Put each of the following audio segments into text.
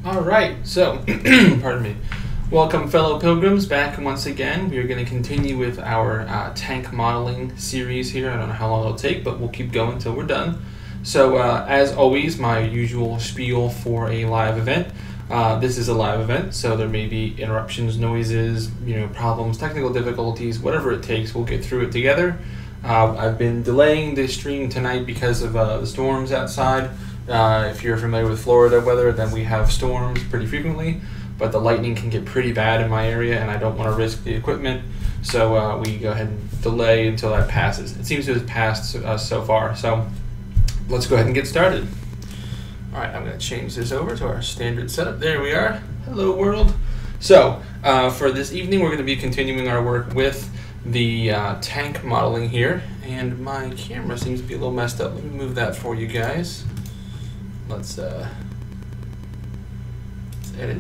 All right, so, pardon me. Welcome, fellow pilgrims, back once again. We are going to continue with our tank modeling series here. I don't know how long it'll take, but we'll keep going until we're done. So, as always, my usual spiel for a live event. This is a live event, so there may be interruptions, noises, problems, technical difficulties, whatever it takes. We'll get through it together. I've been delaying this stream tonight because of the storms outside. If you're familiar with Florida weather, then we have storms pretty frequently, but the lightning can get pretty bad in my area, and I don't want to risk the equipment, so we go ahead and delay until that passes. It seems to have passed so far, so let's go ahead and get started. All right, I'm going to change this over to our standard setup. There we are. Hello, world. So for this evening, we're going to be continuing our work with the tank modeling here, and my camera seems to be a little messed up. Let me move that for you guys. Let's edit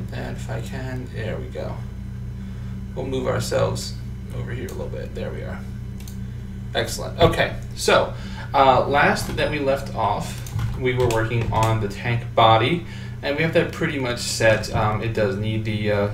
that if I can. There we go. We'll move ourselves over here a little bit. There we are. Excellent. Okay, so last that we left off, we were working on the tank body, and we have that pretty much set. It does need the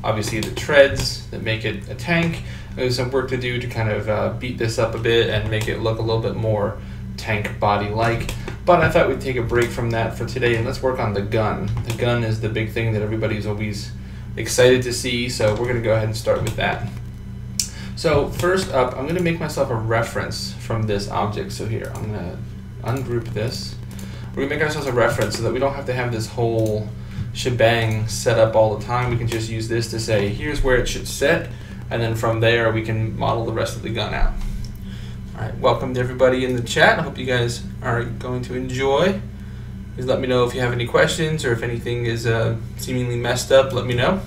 obviously the treads that make it a tank. There's some work to do to kind of beat this up a bit and make it look a little bit more tank body-like. But I thought we'd take a break from that for today and let's work on the gun. The gun is the big thing that everybody's always excited to see, so we're going to go ahead and start with that. So first up, I'm going to make myself a reference from this object. So here, I'm going to ungroup this. We're going to make ourselves a reference so that we don't have to have this whole shebang set up all the time. We can just use this to say, here's where it should sit, and then from there we can model the rest of the gun out. All right, welcome to everybody in the chat. I hope you guys are going to enjoy. Please let me know if you have any questions or if anything is seemingly messed up, let me know.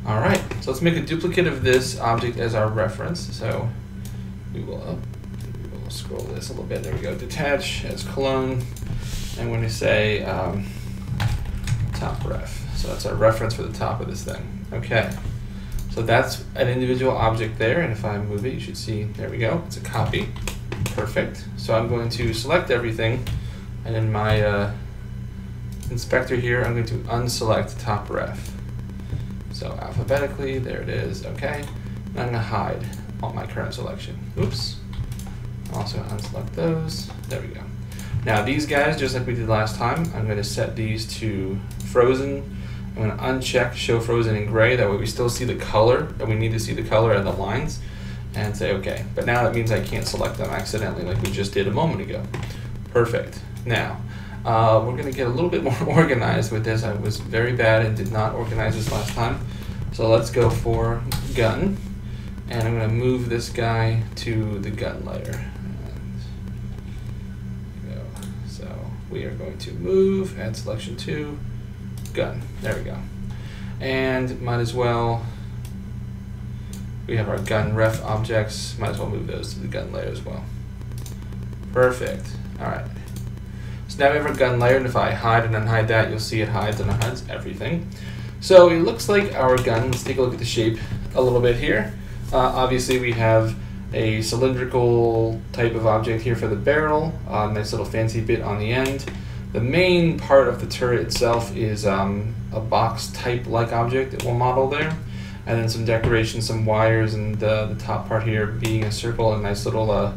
All right, so let's make a duplicate of this object as our reference. So we will scroll this a little bit. There we go, detach as clone. And we're going to say top ref. So that's our reference for the top of this thing. Okay. So that's an individual object there, and if I move it, you should see, there we go, it's a copy. Perfect. So I'm going to select everything, and in my inspector here, I'm going to unselect top ref. So alphabetically, there it is, okay. And I'm going to hide all my current selection. Oops. Also unselect those, there we go. Now these guys, just like we did last time, I'm going to set these to frozen. I'm going to uncheck show frozen in gray, that way we still see the color, and we need to see the color and the lines, and say okay. But now that means I can't select them accidentally like we just did a moment ago. Perfect. Now, we're going to get a little bit more organized with this. I was very bad and did not organize this last time. So let's go for gun, and I'm going to move this guy to the gun layer. So we are going to move, add selection to gun. There we go. And might as well, we have our gun ref objects, might as well move those to the gun layer as well. Perfect. Alright. So now we have our gun layer, and if I hide and unhide that, you'll see it hides and unhides everything. So it looks like our gun, let's take a look at the shape a little bit here. Obviously we have a cylindrical type of object here for the barrel, nice little fancy bit on the end. The main part of the turret itself is a box type like object that we'll model there, and then some decoration, some wires, and the top part here being a circle, a nice little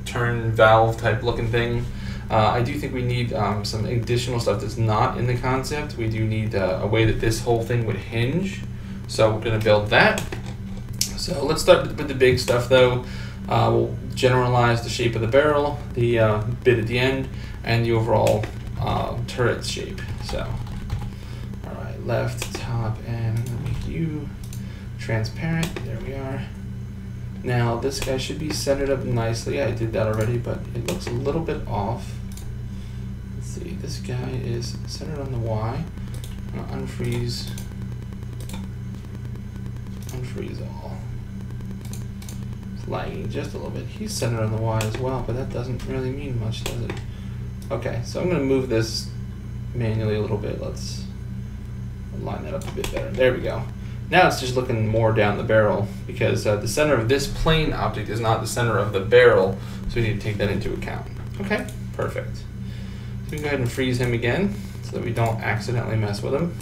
turn valve type looking thing. I do think we need some additional stuff that's not in the concept. We do need a way that this whole thing would hinge, so we're going to build that. So let's start with the big stuff though. We'll generalize the shape of the barrel, the bit at the end, and the overall turret shape. So, all right, left, top, and I'm gonna make you transparent. There we are. Now this guy should be centered up nicely. I did that already, but it looks a little bit off. Let's see, this guy is centered on the Y. I'm gonna unfreeze all. Lagging just a little bit. He's centered on the Y as well, but that doesn't really mean much, does it? Okay, so I'm going to move this manually a little bit. Let's line that up a bit better. There we go. Now it's just looking more down the barrel because the center of this plane object is not the center of the barrel, so we need to take that into account. Okay, perfect. So we can go ahead and freeze him again. so that we don't accidentally mess with them.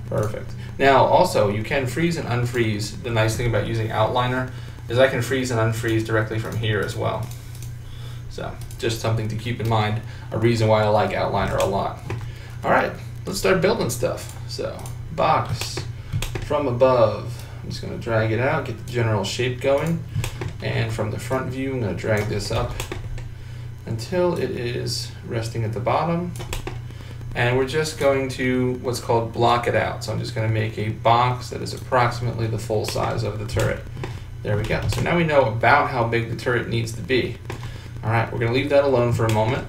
Perfect. Now also, you can freeze and unfreeze. The nice thing about using Outliner is I can freeze and unfreeze directly from here as well. So just something to keep in mind, a reason why I like Outliner a lot. All right, let's start building stuff. So box from above, I'm just gonna drag it out, get the general shape going. And from the front view, I'm gonna drag this up until it is resting at the bottom. And we're just going to what's called block it out. So I'm just gonna make a box that is approximately the full size of the turret. There we go. So now we know about how big the turret needs to be. All right, we're gonna leave that alone for a moment.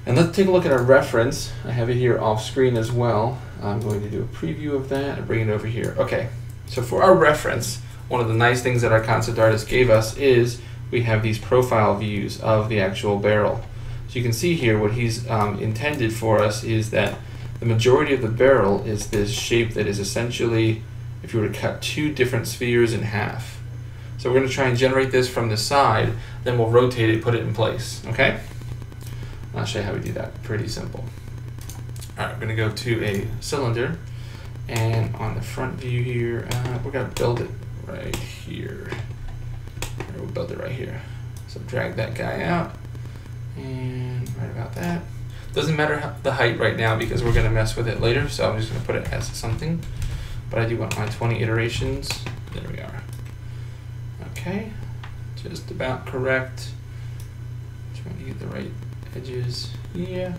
And let's take a look at our reference. I have it here off screen as well. I'm going to do a preview of that and bring it over here. Okay, so for our reference, one of the nice things that our concept artist gave us is we have these profile views of the actual barrel. So you can see here what he's intended for us is that the majority of the barrel is this shape that is essentially, if you were to cut two different spheres in half. So we're going to try and generate this from the side, then we'll rotate it, put it in place, okay? I'll show you how we do that. Pretty simple. All right, we're going to go to a cylinder, and on the front view here, we're going to build it right here. Or we'll build it right here. So drag that guy out, and right about that. Doesn't matter the height right now because we're going to mess with it later, so I'm just going to put it as something. But I do want my 20 iterations. There we are. Okay, just about correct. Trying to get the right edges. Yeah.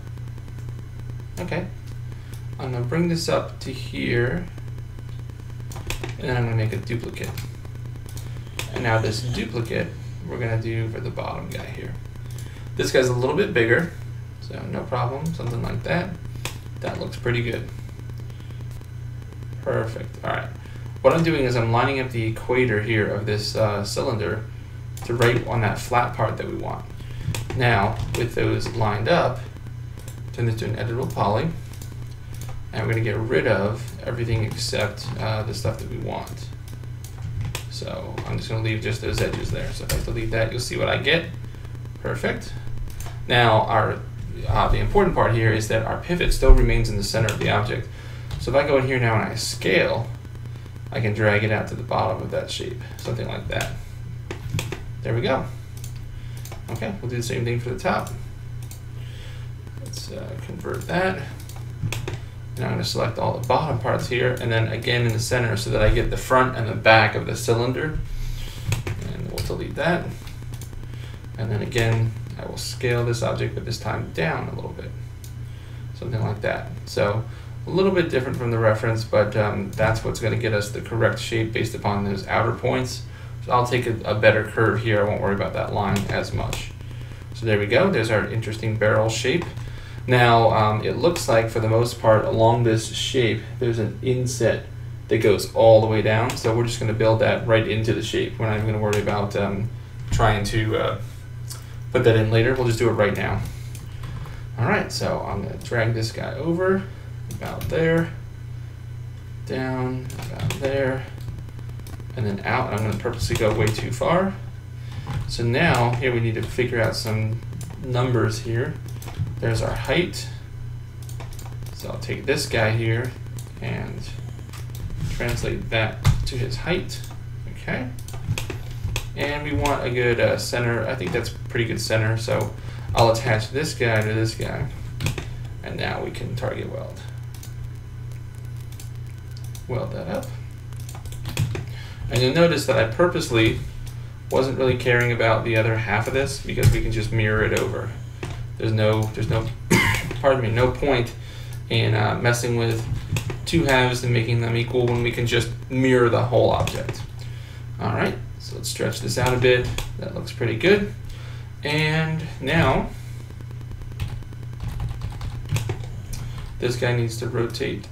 Okay. I'm going to bring this up to here, and then I'm going to make a duplicate. And now this duplicate, we're going to do for the bottom guy here. This guy's a little bit bigger, so no problem, something like that. That looks pretty good. Perfect. All right. What I'm doing is I'm lining up the equator here of this cylinder to right on that flat part that we want. Now, with those lined up, turn this to an editable poly, and we're going to get rid of everything except the stuff that we want. So I'm just going to leave just those edges there. So if I delete that, you'll see what I get. Perfect. Now, our the important part here is that our pivot still remains in the center of the object. So if I go in here now and I scale, I can drag it out to the bottom of that shape, something like that. There we go. Okay, we'll do the same thing for the top. Let's convert that. Now I'm going to select all the bottom parts here, and then again in the center so that I get the front and the back of the cylinder. And we'll delete that. And then again, I will scale this object, but this time down a little bit. Something like that. So a little bit different from the reference, but that's what's going to get us the correct shape based upon those outer points. So I'll take a better curve here. I won't worry about that line as much. So there we go. There's our interesting barrel shape. Now, it looks like for the most part along this shape, there's an inset that goes all the way down. So we're just going to build that right into the shape. We're not even going to worry about trying to put that in later. We'll just do it right now. All right, so I'm going to drag this guy over about there, down about there, and then out. I'm going to purposely go way too far. So now here we need to figure out some numbers here. There's our height. So I'll take this guy here and translate that to his height. Okay. And we want a good center. I think that's pretty good center. So I'll attach this guy to this guy. And now we can target weld. Weld that up. And you'll notice that I purposely wasn't really caring about the other half of this because we can just mirror it over. There's no pardon me, no point in messing with two halves and making them equal when we can just mirror the whole object. All right, so let's stretch this out a bit. That looks pretty good. And now this guy needs to rotate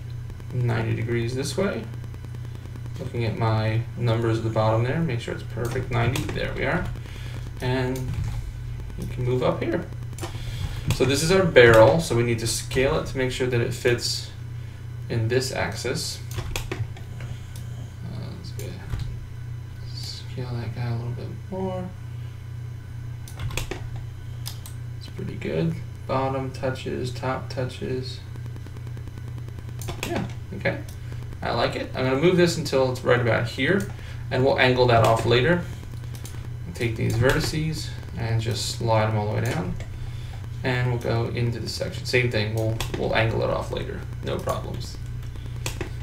90 degrees this way. Looking at my numbers at the bottom there, make sure it's perfect 90. There we are. And we can move up here. So this is our barrel, so we need to scale it to make sure that it fits in this axis. Let's get, scale that guy a little bit more. It's pretty good. bottom touches, top touches. Yeah, okay. I like it. I'm going to move this until it's right about here, and we'll angle that off later. Take these vertices and just slide them all the way down, and we'll go into the section. Same thing, we'll angle it off later. No problems.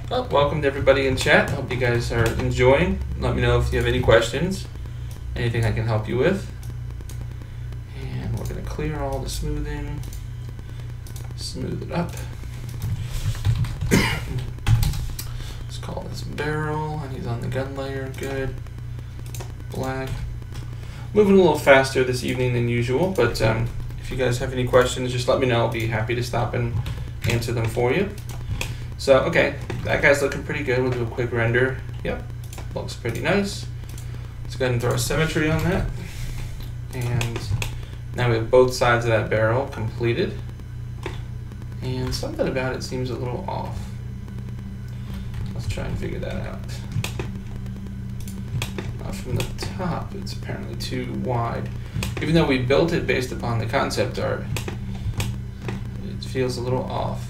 Well, welcome to everybody in chat. Hope you guys are enjoying. Let me know if you have any questions, anything I can help you with. And we're going to clear all the smoothing, smooth it up. Let's call this barrel, and he's on the gun layer. Good. Black. Moving a little faster this evening than usual, but if you guys have any questions, just let me know. I'll be happy to stop and answer them for you. So, okay, that guy's looking pretty good. We'll do a quick render. Yep, looks pretty nice. Let's go ahead and throw a symmetry on that. And now we have both sides of that barrel completed. And something about it seems a little off. Let's try and figure that out. From the top, it's apparently too wide. Even though we built it based upon the concept art, it feels a little off.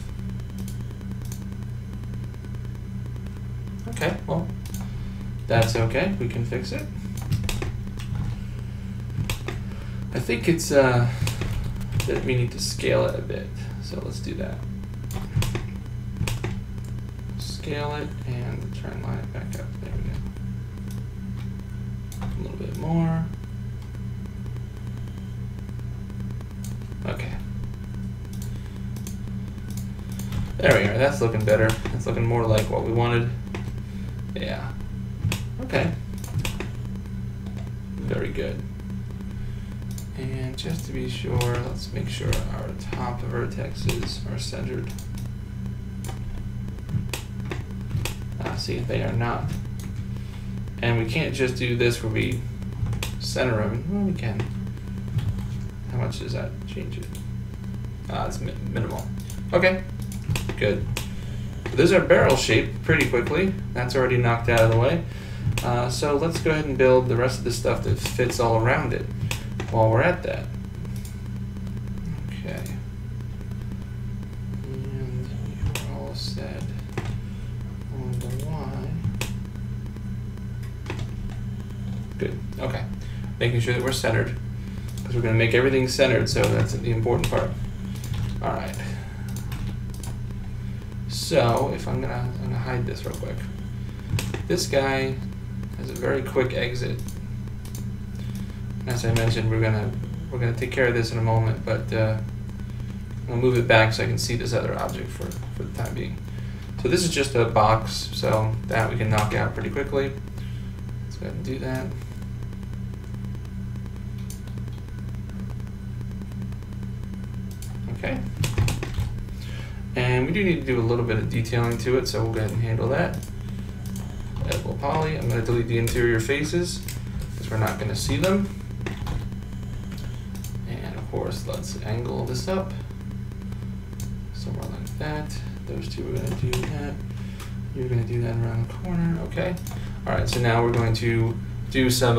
Okay, well, that's okay. We can fix it. I think it's that we need to scale it a bit. So let's do that. Scale it and try and line it back up. There we go. A little bit more. Okay. There we are. That's looking better. That's looking more like what we wanted. Yeah. Okay. Very good. And just to be sure, let's make sure our top vertexes are centered. See, they are not. And we can't just do this where we center them. Well, we can. How much does that change it? It's minimal. Okay, good. So this is our barrel shape pretty quickly. That's already knocked out of the way. So let's go ahead and build the rest of the stuff that fits all around it while we're at that. Okay. And you're all set on the Y. Good, okay. Making sure that we're centered, because we're gonna make everything centered, so that's the important part. All right. So if I'm gonna hide this real quick. This guy has a very quick exit. As I mentioned, we're gonna take care of this in a moment, but I'll move it back so I can see this other object for the time being. So this is just a box, so that we can knock out pretty quickly. Let's go ahead and do that. Okay. And we do need to do a little bit of detailing to it, so we'll go ahead and handle that. Editable poly. I'm going to delete the interior faces because we're not going to see them. And of course, let's angle this up somewhere like that. Those two are going to do that. You're going to do that around the corner. Okay. All right. So now we're going to do some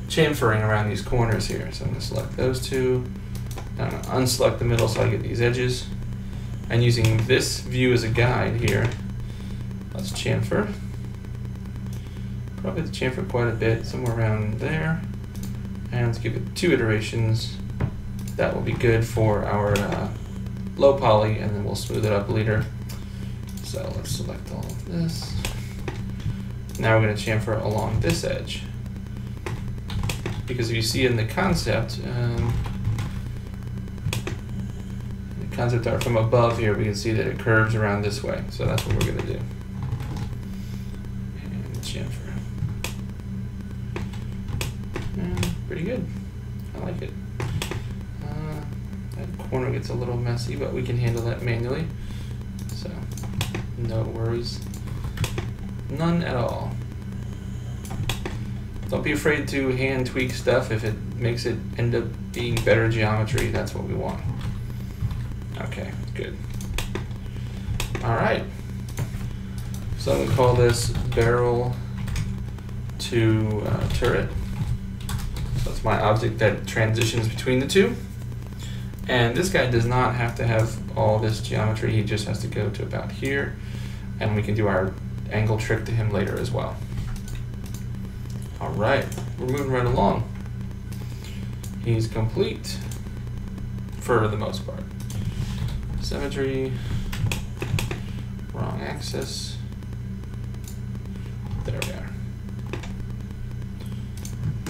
chamfering around these corners here. So I'm going to select those two. I'm going to unselect the middle so I get these edges. And using this view as a guide here, let's chamfer. Probably chamfer quite a bit, somewhere around there. And let's give it 2 iterations. That will be good for our low poly, and then we'll smooth it up later. So let's select all of this. Now we're going to chamfer along this edge. Because if you see in the concept, concept art from above here, we can see that it curves around this way. So that's what we're going to do. And chamfer. And pretty good. I like it. That corner gets a little messy, but we can handle that manually. So no worries. None at all. Don't be afraid to hand tweak stuff if it makes it end up being better geometry. That's what we want. Okay, good. All right. So I'm gonna call this barrel to turret. So that's my object that transitions between the two. And this guy does not have to have all this geometry, he just has to go to about here, and we can do our angle trick to him later as well. All right, we're moving right along. He's complete for the most part. Symmetry, wrong axis. There we are.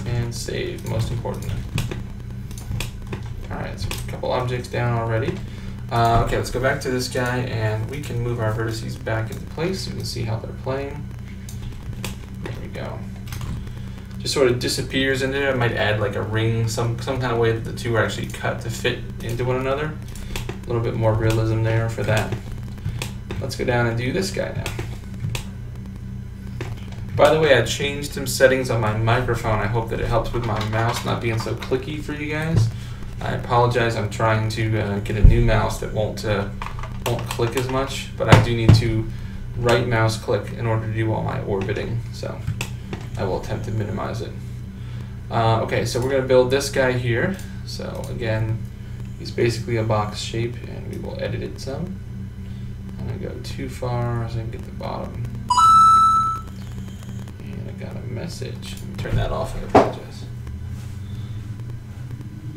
And save, most importantly. All right, so a couple objects down already. Okay, let's go back to this guy, and we can move our vertices back into place so we can see how they're playing. There we go. Just sort of disappears in there. I might add like a ring, some kind of way that the two are actually cut to fit into one another. A little bit more realism there for that. Let's go down and do this guy now. By the way, I changed some settings on my microphone. I hope that it helps with my mouse not being so clicky for you guys. I apologize. I'm trying to get a new mouse that won't click as much, but I do need to right mouse click in order to do all my orbiting. So I will attempt to minimize it. Okay, so we're going to build this guy here. So again, he's basically a box shape, and we will edit it some. I'm going to go too far so I can get the bottom. And I got a message. Let me turn that off. I apologize.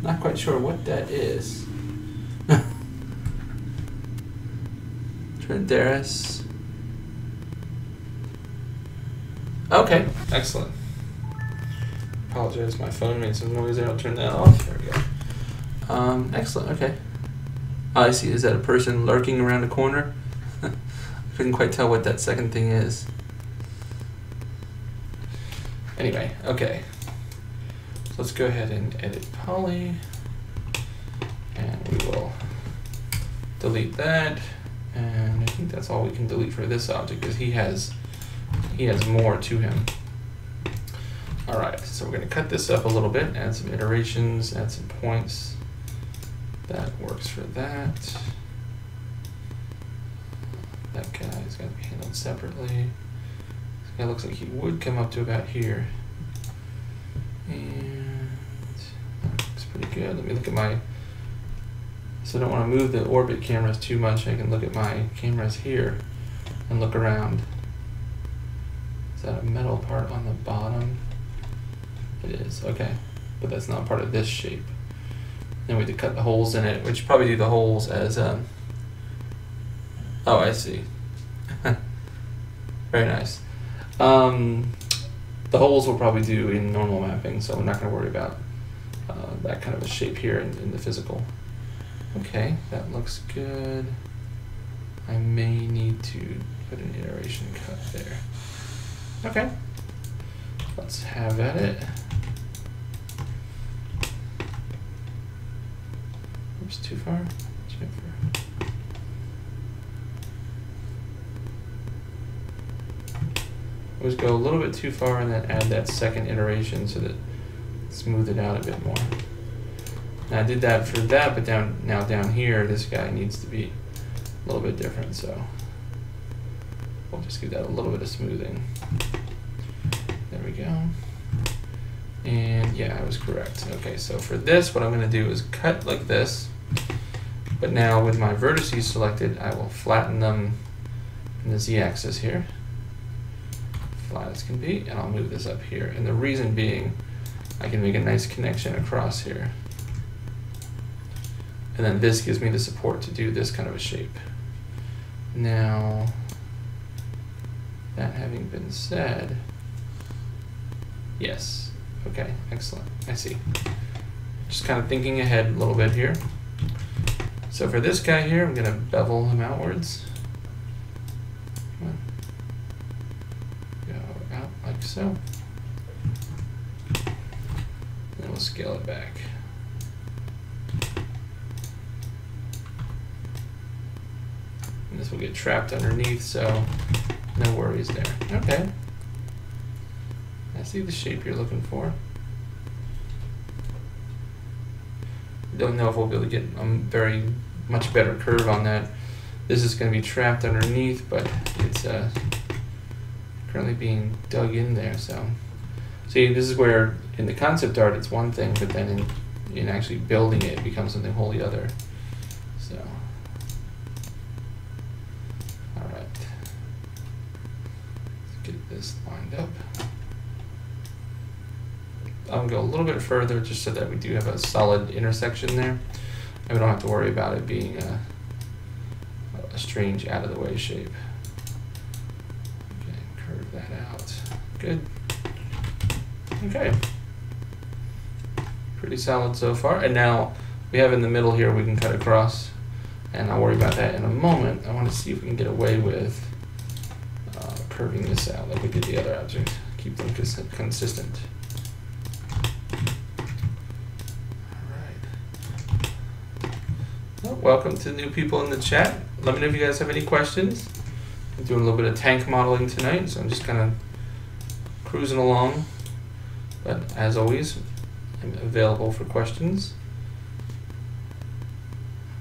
Not quite sure what that is. Trenderis. Okay, excellent. Apologize, my phone made some noise there. I'll turn that off. There we go. Excellent, okay. I see, is that a person lurking around the corner? I couldn't quite tell what that second thing is. Anyway, okay. So let's go ahead and edit poly. And we will delete that. And I think that's all we can delete for this object, because he has more to him. All right, so we're going to cut this up a little bit, add some iterations, add some points. That works for that. That guy is going to be handled separately. This guy looks like he would come up to about here. And that looks pretty good. Let me look at my, so I don't want to move the orbit cameras too much. I can look at my cameras here and look around. Is that a metal part on the bottom? It is, okay. But that's not part of this shape. Then we have to cut the holes in it, which probably do the holes as, oh, I see. Very nice. The holes we'll probably do in normal mapping, so we're not going to worry about that kind of a shape here in the physical. Okay, that looks good. I may need to put an iteration cut there. Okay, let's have at it. Oops, too far. Always go a little bit too far and then add that second iteration so that smooth it out a bit more. Now I did that for that, but now down here, this guy needs to be a little bit different, so we'll just give that a little bit of smoothing. There we go. And yeah, I was correct. Okay, so for this, what I'm going to do is cut like this, but now with my vertices selected, I will flatten them in the z-axis here. Flat as can be, and I'll move this up here. And the reason being, I can make a nice connection across here. And then this gives me the support to do this kind of a shape. Now, that having been said, yes, okay, excellent, I see. Just kind of thinking ahead a little bit here. So for this guy here, I'm gonna bevel him outwards. Like so. And then we'll scale it back. And this will get trapped underneath, so no worries there. Okay. I see the shape you're looking for. Don't know if we'll be able to get a very much better curve on that. This is going to be trapped underneath, but it's currently being dug in there. So see, this is where in the concept art it's one thing, but then in actually building it, it becomes something wholly other. So, all right, let's get this lined up. I'm gonna go a little bit further just so that we do have a solid intersection there, and we don't have to worry about it being a strange out of the way shape. Okay, curve that out. Good. Okay. Pretty solid so far. And now we have in the middle here, we can cut across, and I'll worry about that in a moment. I want to see if we can get away with curving this out like we did the other object. Keep them consistent. Well, welcome to new people in the chat. Let me know if you guys have any questions. I'm doing a little bit of tank modeling tonight, so I'm just kind of cruising along. But as always, I'm available for questions.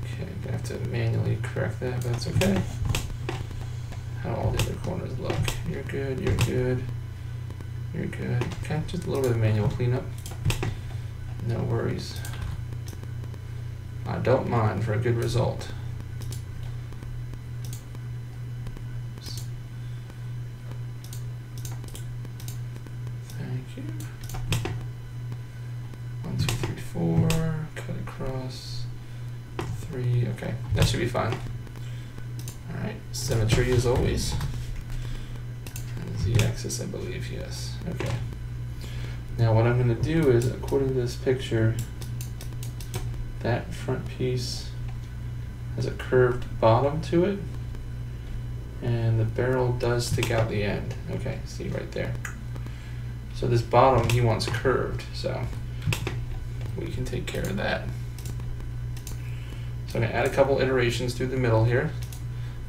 Okay, I'm gonna have to manually correct that, but that's okay. How do all the other corners look? You're good, you're good, you're good. Okay, just a little bit of manual cleanup. No worries. I don't mind for a good result. Thank you. 1, 2, 3, 4. Cut across. 3. Okay, that should be fine. All right, symmetry as always. And Z-axis, I believe, yes. Okay. Now what I'm going to do is, according to this picture, that front piece has a curved bottom to it, and the barrel does stick out the end. Okay, see right there. So this bottom he wants curved, so we can take care of that. So I'm going to add a couple iterations through the middle here,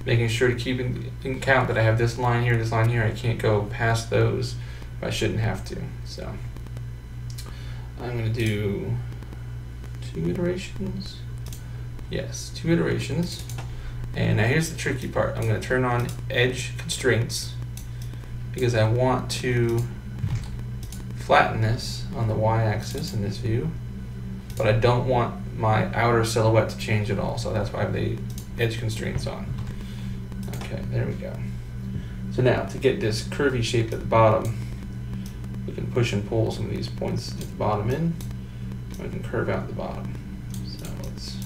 making sure to keep in count that I have this line here, this line here. I can't go past those if I shouldn't have to. So I'm going to do 2 iterations. Yes, 2 iterations. And now here's the tricky part. I'm going to turn on edge constraints because I want to flatten this on the y-axis in this view, but I don't want my outer silhouette to change at all. So that's why I have the edge constraints on. Okay, there we go. So now to get this curvy shape at the bottom, we can push and pull some of these points at the bottom in. We can curve out the bottom. So let's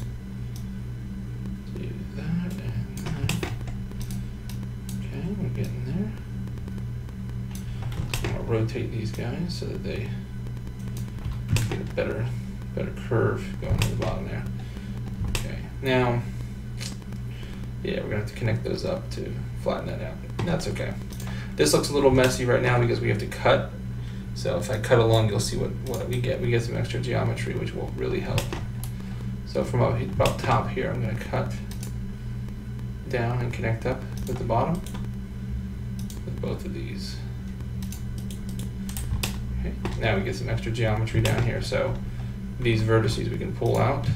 do that and that. Okay, we're getting there. I'm gonna rotate these guys so that they get a better curve going to the bottom there. Okay, now, yeah, we're gonna have to connect those up to flatten that out. That's okay. This looks a little messy right now because we have to cut. So if I cut along, you'll see what we get. We get some extra geometry, which will really help. So from up top here, I'm going to cut down and connect up with the bottom with both of these. Okay. Now we get some extra geometry down here. So these vertices we can pull out,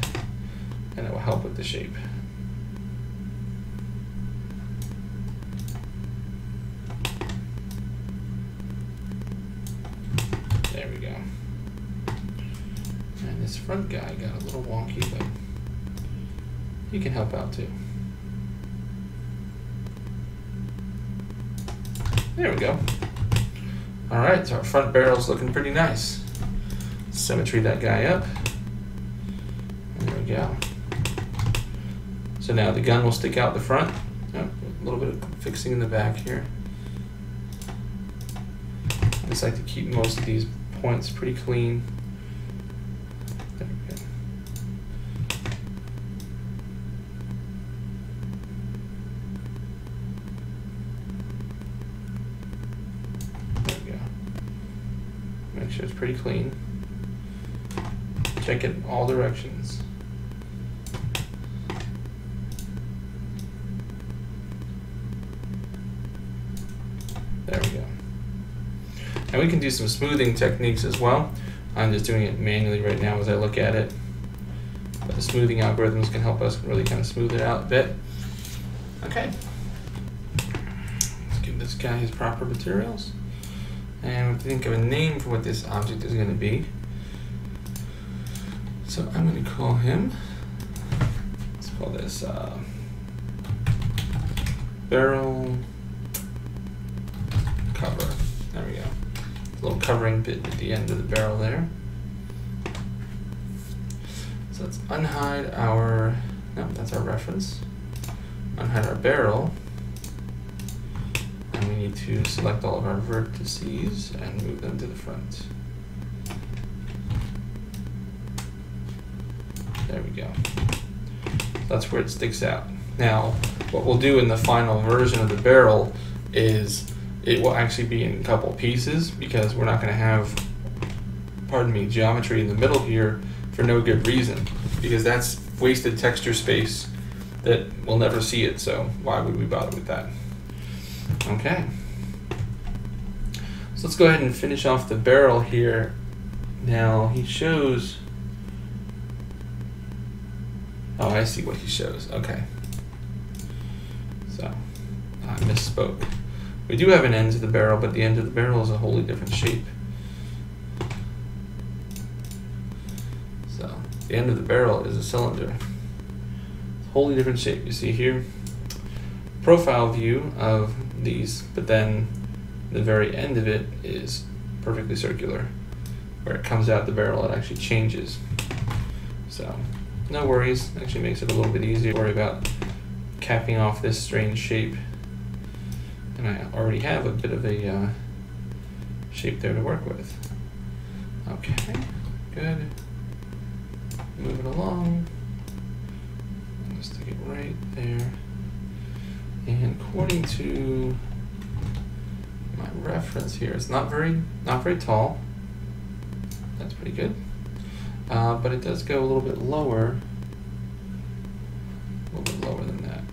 and it will help with the shape. There we go. And this front guy got a little wonky, but he can help out too. There we go. All right, so our front barrel's looking pretty nice. Symmetry that guy up. There we go. So now the gun will stick out the front. Oh, a little bit of fixing in the back here. I just like to keep most of these points pretty clean. There we go. There we go. Make sure it's pretty clean. Check it in all directions. There we go. And we can do some smoothing techniques as well. I'm just doing it manually right now as I look at it. But the smoothing algorithms can help us really kind of smooth it out a bit. Okay. Let's give this guy his proper materials. And we have to think of a name for what this object is going to be. So I'm going to call him, let's call this barrel cover. There we go. A little covering bit at the end of the barrel there. So let's unhide our, no, that's our reference. Unhide our barrel. And we need to select all of our vertices and move them to the front. There we go. That's where it sticks out. Now, what we'll do in the final version of the barrel is it will actually be in a couple pieces because we're not going to have, pardon me, geometry in the middle here for no good reason, because that's wasted texture space that we'll never see it, so why would we bother with that? Okay. So let's go ahead and finish off the barrel here. Now he shows, oh, I see what he shows. Okay. So I misspoke. We do have an end to the barrel, but the end of the barrel is a wholly different shape. So the end of the barrel is a cylinder. It's a wholly different shape. You see here, profile view of these, but then the very end of it is perfectly circular. Where it comes out the barrel, it actually changes. So no worries, actually makes it a little bit easier to worry about capping off this strange shape. And I already have a bit of a shape there to work with. Okay, good. Move it along. I'll stick it right there. And according to my reference here, it's not very tall. That's pretty good. But it does go a little bit lower. A little bit lower than that.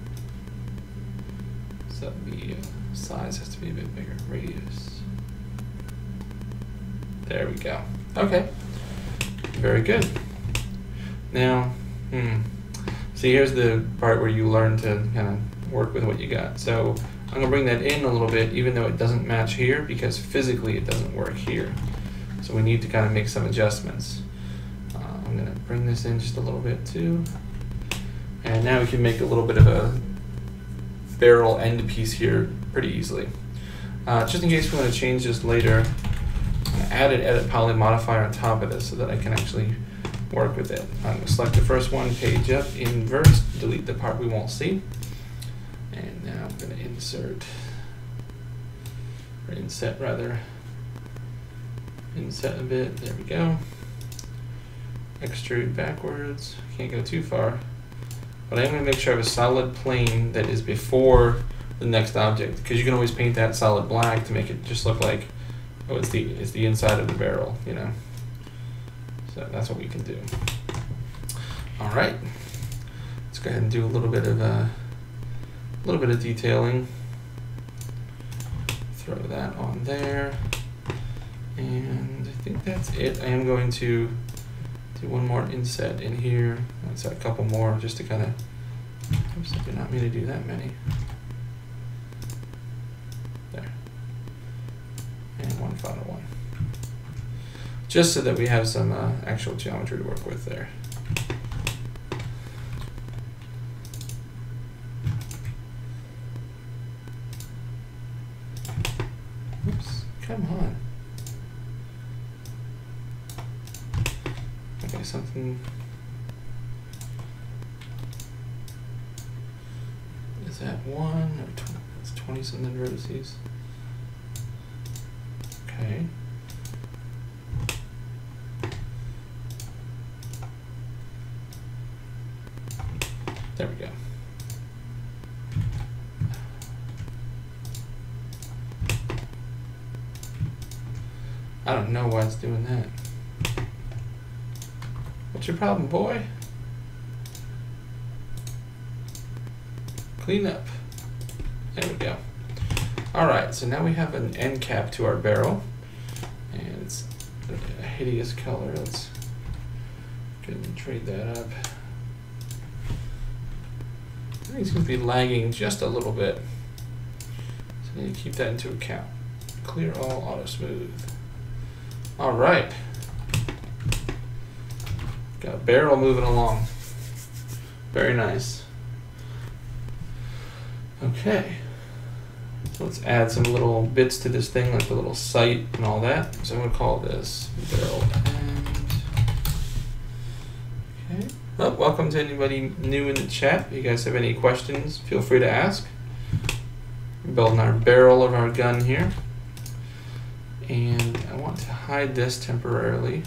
So the size has to be a bit bigger. Radius. There we go. Okay. Very good. Now, see, here's the part where you learn to kind of work with what you got. So I'm gonna bring that in a little bit, even though it doesn't match here, because physically it doesn't work here. So we need to kind of make some adjustments. I'm gonna bring this in just a little bit too. And now we can make a little bit of a barrel end piece here pretty easily. Just in case we want to change this later, I'm going to add an edit poly modifier on top of this so that I can actually work with it. I'm going to select the first one, page up, inverse, delete the part we won't see. And now I'm going to insert, or inset rather, inset a bit, there we go. Extrude backwards, can't go too far. But I'm going to make sure I have a solid plane that is before the next object, because you can always paint that solid black to make it just look like, oh, it's the inside of the barrel, you know. So that's what we can do. All right, let's go ahead and do a little bit of detailing. Throw that on there, and I think that's it. I am going to do one more inset in here. Let's add a couple more just to kind of, oops, I did not mean to do that many. There. And one final one. Just so that we have some actual geometry to work with there. Oops, come on. Okay, something. Is that one or 20? It's 20 something vertices. Okay. There we go. I don't know why it's doing that. What's your problem, boy? Clean up. There we go. All right, so now we have an end cap to our barrel, and it's a hideous color. Let's go ahead and trade that up. I think it's going to be lagging just a little bit, so you need to keep that into account. Clear all, auto smooth. All right. Got a barrel moving along. Very nice. Okay. So let's add some little bits to this thing, like the little sight and all that. So I'm going to call this barrel end. Okay. Well, welcome to anybody new in the chat. If you guys have any questions, feel free to ask. We're building our barrel of our gun here. And I want to hide this temporarily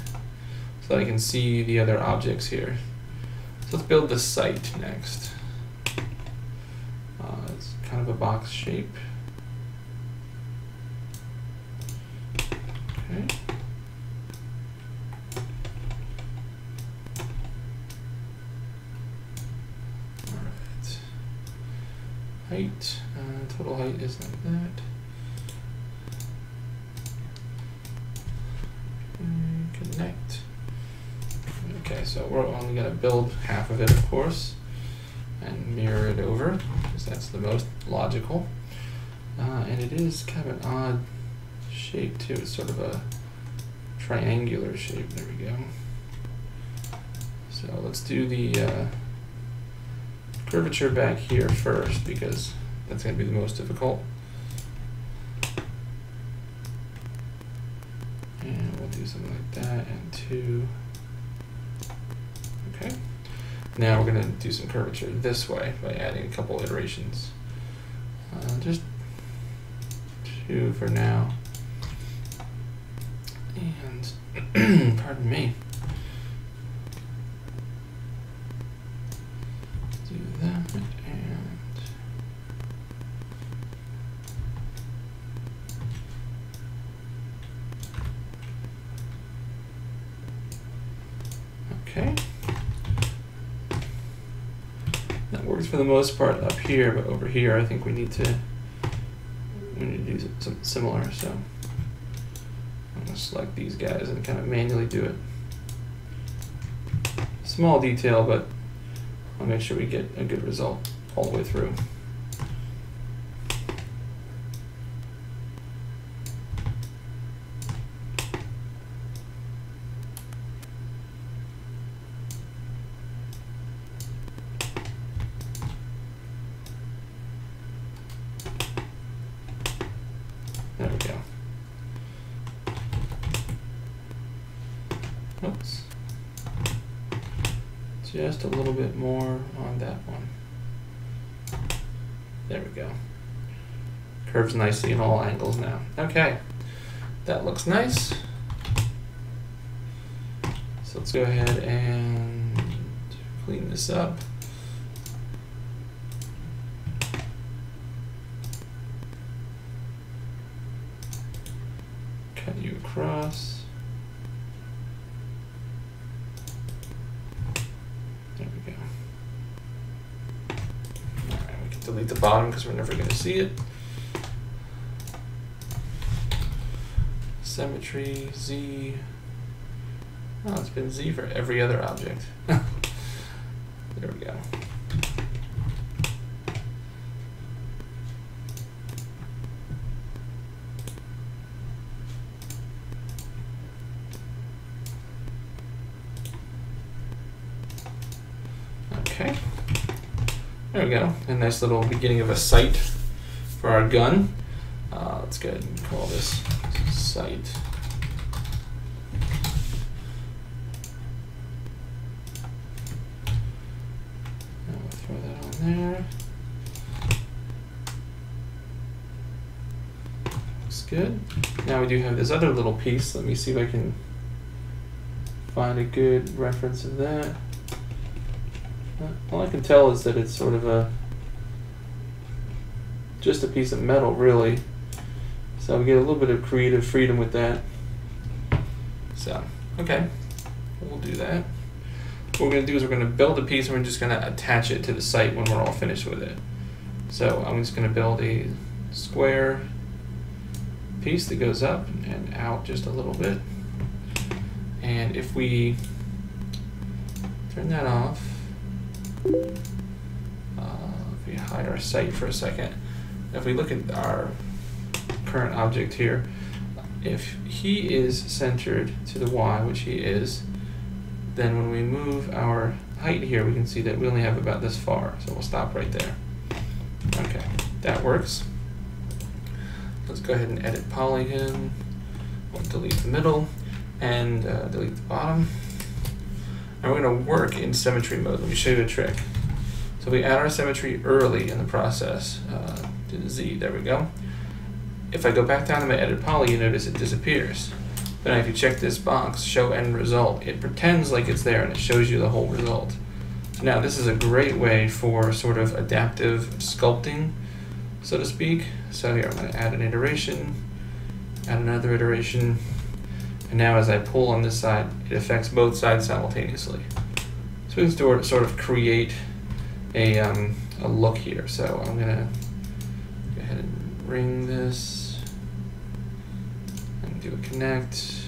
so that I can see the other objects here. So let's build the sight next. It's kind of a box shape. Okay. All right. Height. Total height is like that. Connect. Okay, so we're only going to build half of it, of course, and mirror it over, because that's the most logical. And it is kind of an odd shape, too. It's sort of a triangular shape. There we go. So let's do the curvature back here first, because that's going to be the most difficult. And we'll do something like that, and 2. Okay. Now we're going to do some curvature this way by adding a couple iterations. Just 2 for now. And, pardon me. Do that, and okay. That works for the most part up here, but over here I think we need to do something similar. So I'm going to select these guys and kind of manually do it. Small detail, but I'll make sure we get a good result all the way through. There we go. Oops. Just a little bit more on that one. There we go. Curves nicely in all angles now. Okay, that looks nice. So let's go ahead and clean this up. Cut you across. There we go. All right, we can delete the bottom because we're never going to see it. Symmetry, Z. Oh, it's been Z for every other object. There we go. Okay, there we go. A nice little beginning of a sight for our gun. Let's go ahead and call this sight. And we'll throw that on there. Looks good. Now we do have this other little piece. Let me see if I can find a good reference of that. All I can tell is that it's sort of just a piece of metal, really. So we get a little bit of creative freedom with that. So, okay, we'll do that. What we're going to do is we're going to build a piece and we're just going to attach it to the site when we're all finished with it. So I'm just going to build a square piece that goes up and out just a little bit. And if we turn that off, if we hide our site for a second, if we look at our current object here, if he is centered to the Y, which he is, then when we move our height here, we can see that we only have about this far, so we'll stop right there. Okay, that works. Let's go ahead and edit polygon. We'll delete the middle and delete the bottom. And we're going to work in symmetry mode. Let me show you a trick. So we add our symmetry early in the process. To the Z, there we go. If I go back down to my edit poly, you notice it disappears. But now if you check this box, show end result, it pretends like it's there and it shows you the whole result. So now this is a great way for sort of adaptive sculpting, so to speak. So here I'm going to add an iteration, add another iteration, and now as I pull on this side, it affects both sides simultaneously. So we can sort of create a look here. So I'm going to go ahead and ring this and do a connect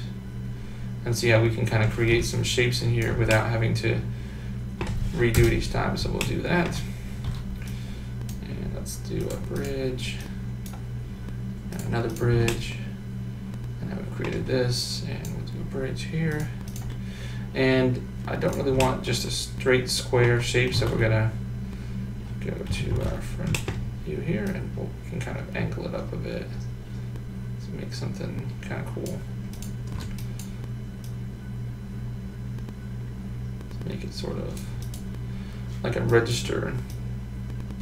and see how we can kind of create some shapes in here without having to redo it each time. So we'll do that. And let's do a bridge, and another bridge, and now we've created this, and we'll do a bridge here. And I don't really want just a straight square shape, so we're gonna go to our front view here, and we can kind of angle it up a bit to make something kind of cool. To make it sort of like a register,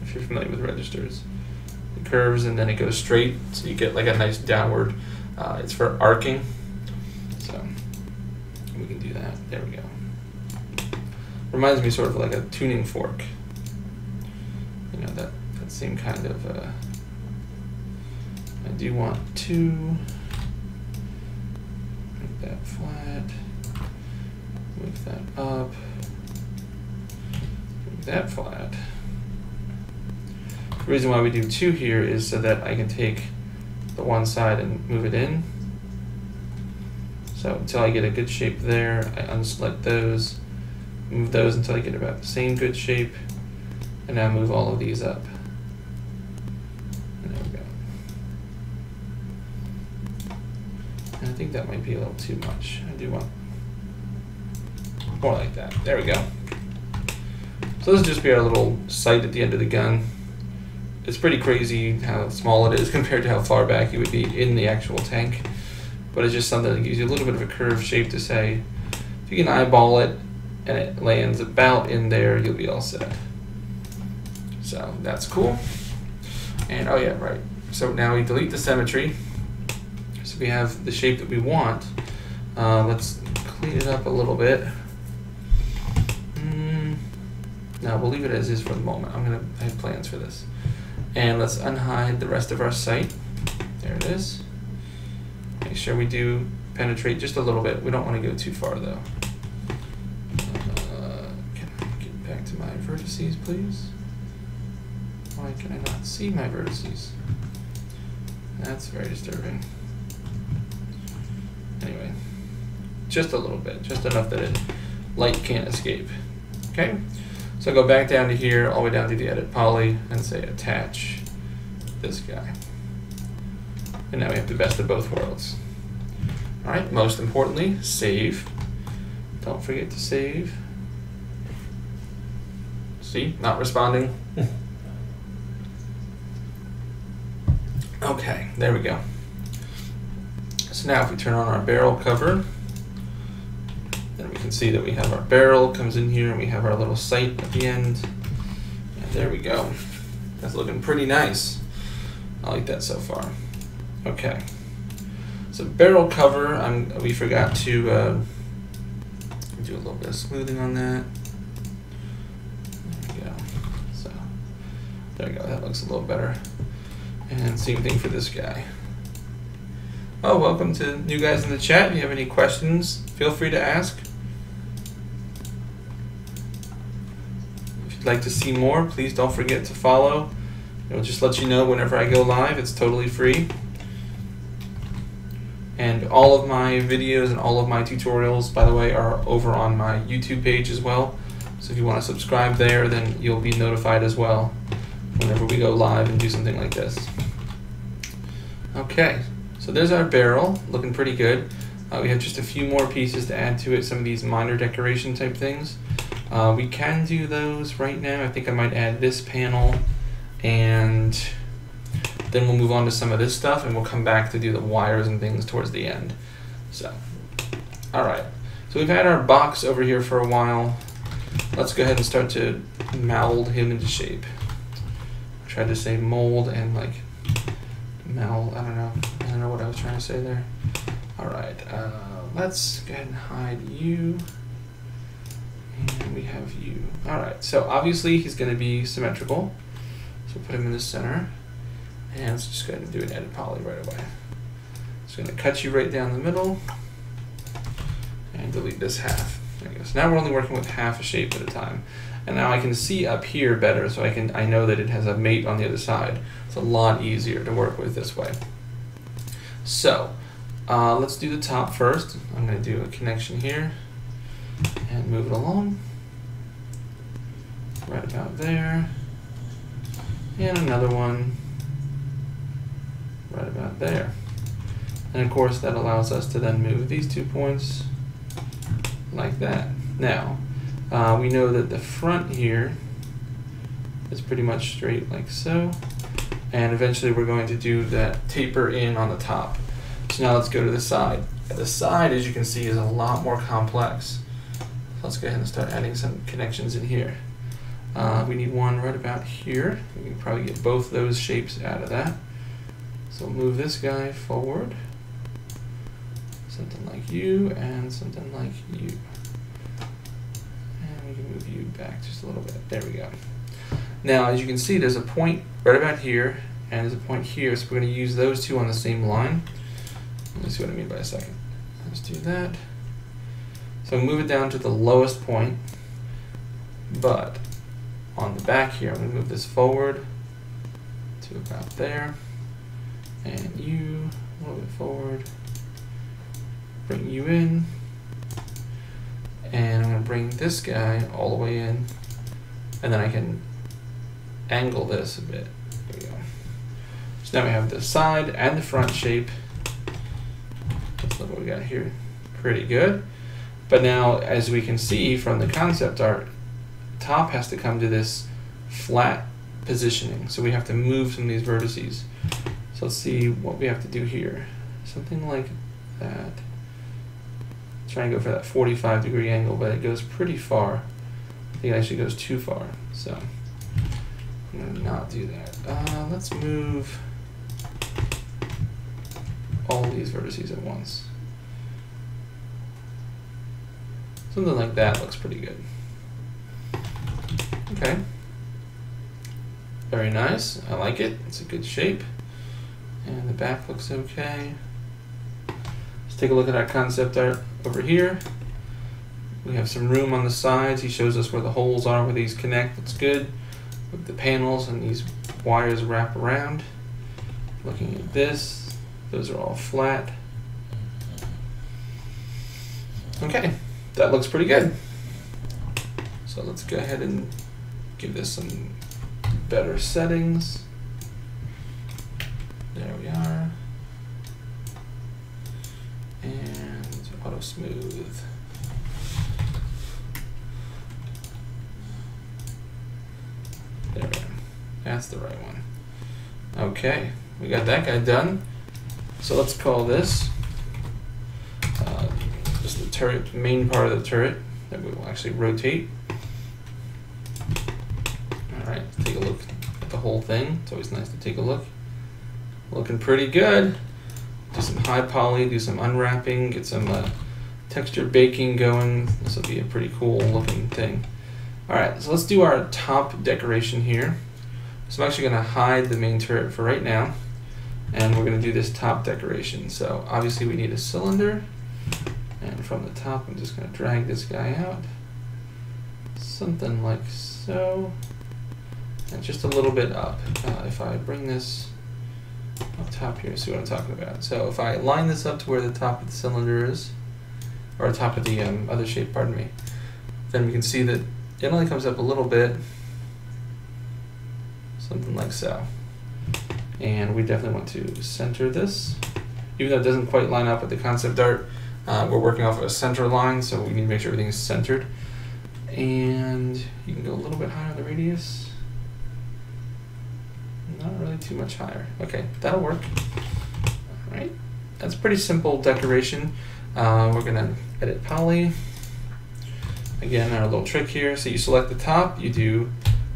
if you're familiar with registers. It curves and then it goes straight, so you get like a nice downward. It's for arcing, so we can do that. There we go. Reminds me sort of like a tuning fork. You know, that same kind of, I do want to make that flat, move that up, move that flat. The reason why we do 2 here is so that I can take the one side and move it in. So until I get a good shape there, I unselect those, move those until I get about the same good shape, and now move all of these up. And there we go. And I think that might be a little too much. I do want more like that. There we go. So this will just be our little sight at the end of the gun. It's pretty crazy how small it is compared to how far back you would be in the actual tank. But it's just something that gives you a little bit of a curved shape to say, if you can eyeball it and it lands about in there, you'll be all set. So that's cool. And oh yeah, right. So now we delete the symmetry. So we have the shape that we want. Let's clean it up a little bit. No, we'll leave it as is for the moment. I have plans for this. And let's unhide the rest of our site. There it is. Make sure we do penetrate just a little bit. We don't want to go too far though. Can I get back to my vertices, please? Why can I not see my vertices? That's very disturbing. Anyway, just a little bit, just enough that light can't escape. Okay, so go back down to here, all the way down to the edit poly, and say attach this guy. And now we have the best of both worlds. All right, most importantly, save. Don't forget to save. See, not responding. Okay, there we go. So now if we turn on our barrel cover, then we can see that we have our barrel comes in here and we have our little sight at the end. And there we go. That's looking pretty nice. I like that so far. Okay. So barrel cover, we forgot to do a little bit of smoothing on that. There we go. So there we go. That looks a little better. And same thing for this guy. Oh, welcome to new guys in the chat. If you have any questions, feel free to ask. If you'd like to see more, please don't forget to follow. It'll just let you know whenever I go live. It's totally free. And all of my videos and all of my tutorials, by the way, are over on my YouTube page as well. So if you want to subscribe there, then you'll be notified as well whenever we go live and do something like this. Okay, so there's our barrel, looking pretty good. We have just a few more pieces to add to it, some of these minor decoration type things. We can do those right now. I think I might add this panel, and then we'll move on to some of this stuff, and we'll come back to do the wires and things towards the end. So, all right. So we've had our box over here for a while. Let's go ahead and start to mold him into shape. I tried to say mold and like mold. I don't know what I was trying to say there. All right, let's go ahead and hide you, and we have you. All right, so obviously he's going to be symmetrical, so put him in the center, and let's just go ahead and do an edit poly right away. Just going to cut you right down the middle, and delete this half. There you go. So now we're only working with half a shape at a time, and now I can see up here better, so I know that it has a mate on the other side. It's a lot easier to work with this way. So. Let's do the top first. I'm going to do a connection here and move it along right about there, and another one right about there. And of course that allows us to then move these 2 points like that. Now we know that the front here is pretty much straight like so, and eventually we're going to do that taper in on the top. So now let's go to the side. The side, as you can see, is a lot more complex. So let's go ahead and start adding some connections in here. We need one right about here. We can probably get both those shapes out of that. So we'll move this guy forward. Something like you, and something like you. And we can move you back just a little bit. There we go. Now, as you can see, there's a point right about here, and there's a point here, so we're going to use those two on the same line. Let me see what I mean by a second. Let's do that. So move it down to the lowest point, but on the back here, I'm going to move this forward to about there, and you a little bit forward, bring you in, and I'm going to bring this guy all the way in, and then I can angle this a bit. There we go. So now we have the side and the front shape. Let's look what we got here. Pretty good. But now, as we can see from the concept art, top has to come to this flat positioning. So we have to move some of these vertices. So let's see what we have to do here. Something like that. Try and go for that 45-degree angle, but it goes pretty far. I think it actually goes too far. So I'm going to not do that. Let's move all these vertices at once. Something like that looks pretty good. Okay. Very nice. I like it. It's a good shape. And the back looks okay. Let's take a look at our concept art over here. We have some room on the sides. He shows us where the holes are, where these connect. Looks good. With the panels and these wires wrap around. Looking at this. Those are all flat. Okay, that looks pretty good. So let's go ahead and give this some better settings. There we are. And auto smooth. There we go. That's the right one. Okay, we got that guy done. So let's call this just the turret, main part of the turret that we will actually rotate. All right, let's take a look at the whole thing. It's always nice to take a look. Looking pretty good. Do some high poly, do some unwrapping, get some texture baking going. This will be a pretty cool looking thing. All right, so let's do our top decoration here. So I'm actually going to hide the main turret for right now. And we're going to do this top decoration. So obviously we need a cylinder, and from the top I'm just going to drag this guy out, something like so, and just a little bit up. If I bring this up top here, see what I'm talking about. So if I line this up to where the top of the cylinder is, or top of the other shape, pardon me, then we can see that it only comes up a little bit, something like so. And we definitely want to center this. Even though it doesn't quite line up with the concept art, We're working off of a center line, so we need to make sure everything is centered. And you can go a little bit higher on the radius. Not really too much higher. Okay, that'll work. All right, that's pretty simple decoration. We're gonna edit poly. Again, our little trick here. So you select the top, you do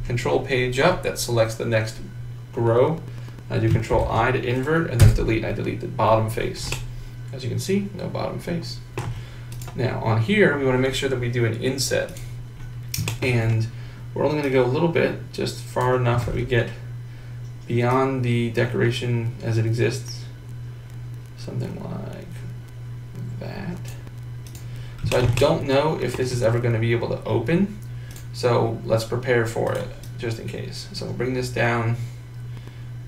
Control Page Up, that selects the next row. I do Control I to invert, and then delete. I delete the bottom face. As you can see, no bottom face. Now on here, we want to make sure that we do an inset. And we're only going to go a little bit, just far enough that we get beyond the decoration as it exists. Something like that. So I don't know if this is ever going to be able to open. So let's prepare for it, just in case. So we'll bring this down,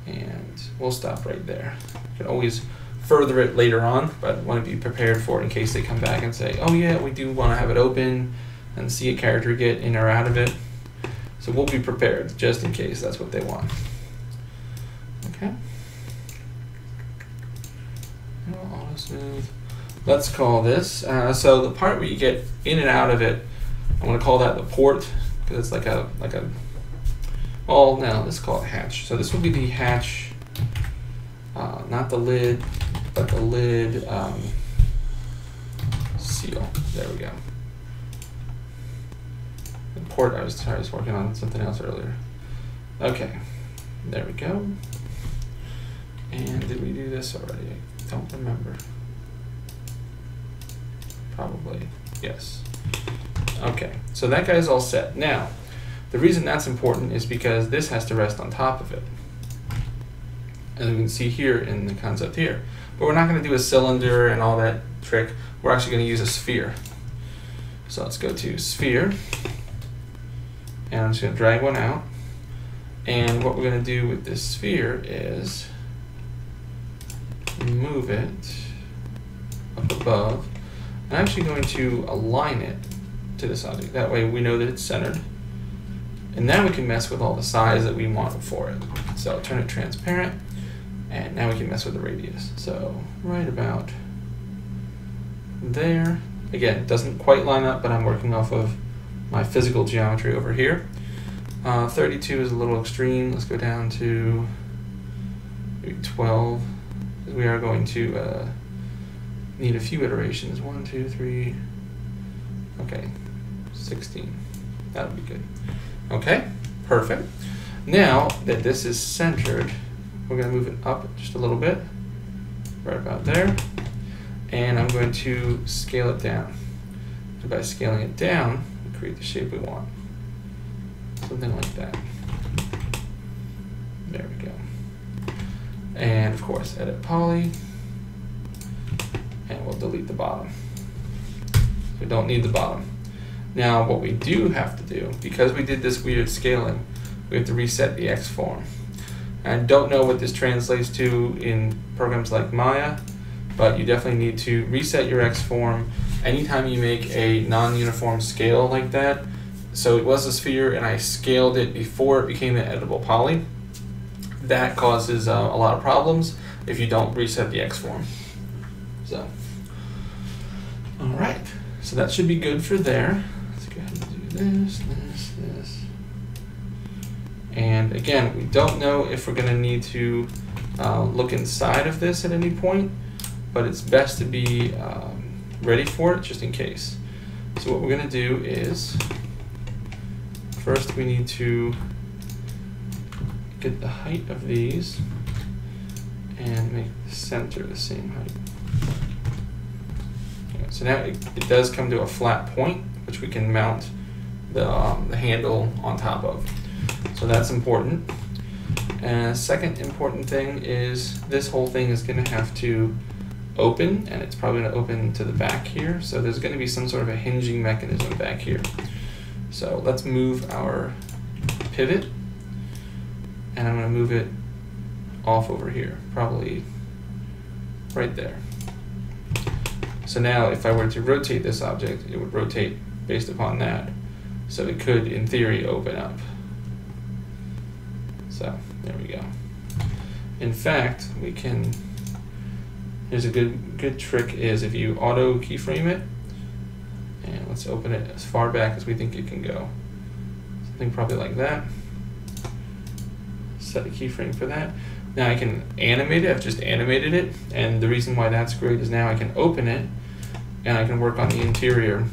and we'll stop right there. You can always further it later on, but want to be prepared for it in case they come back and say, oh yeah, we do want to have it open and see a character get in or out of it. So we'll be prepared, just in case that's what they want. Okay. Auto smooth. Let's call this, so the part where you get in and out of it, I'm going to call that the port, because it's like a, well, no, let's call it hatch. So this will be the hatch, not the lid, but the lid seal. There we go. The port, I was working on something else earlier. Okay, there we go. And did we do this already? I don't remember. Probably, yes. Okay, so that guy's all set. Now, the reason that's important is because this has to rest on top of it. As we can see here in the concept here. But we're not going to do a cylinder and all that trick. We're actually going to use a sphere. So let's go to sphere. And I'm just going to drag one out. And what we're going to do with this sphere is move it up above. I'm actually going to align it to this object. That way we know that it's centered. And now we can mess with all the size that we want for it. So turn it transparent, and now we can mess with the radius. So right about there. Again, it doesn't quite line up, but I'm working off of my physical geometry over here. 32 is a little extreme. Let's go down to maybe 12. We are going to need a few iterations. 1, 2, 3. Okay, 16. That would be good. Okay, perfect. Now that this is centered, we're going to move it up just a little bit, right about there. And I'm going to scale it down. So by scaling it down, we create the shape we want. Something like that. There we go. And of course, edit poly. And we'll delete the bottom. We don't need the bottom. Now what we do have to do, because we did this weird scaling, we have to reset the X form. I don't know what this translates to in programs like Maya, but you definitely need to reset your X form anytime you make a non-uniform scale like that. So it was a sphere and I scaled it before it became an editable poly. That causes a lot of problems if you don't reset the X form. So, all right, so that should be good for there. Let's go ahead and do this, this. And again, we don't know if we're gonna need to look inside of this at any point, but it's best to be ready for it just in case. So what we're gonna do is, first we need to get the height of these and make the center the same height. Okay, so now it does come to a flat point, which we can mount the handle on top of. So that's important. And second important thing is this whole thing is going to have to open, and it's probably going to open to the back here. So there's going to be some sort of a hinging mechanism back here. So let's move our pivot, and I'm going to move it off over here, probably right there. So now if I were to rotate this object, it would rotate based upon that. So it could, in theory, open up. So there we go. In fact, we can here's a good trick is if you auto keyframe it, and let's open it as far back as we think it can go. Something probably like that. Set a keyframe for that. Now I can animate it. I've just animated it, and the reason why that's great is now I can open it and I can work on the interior,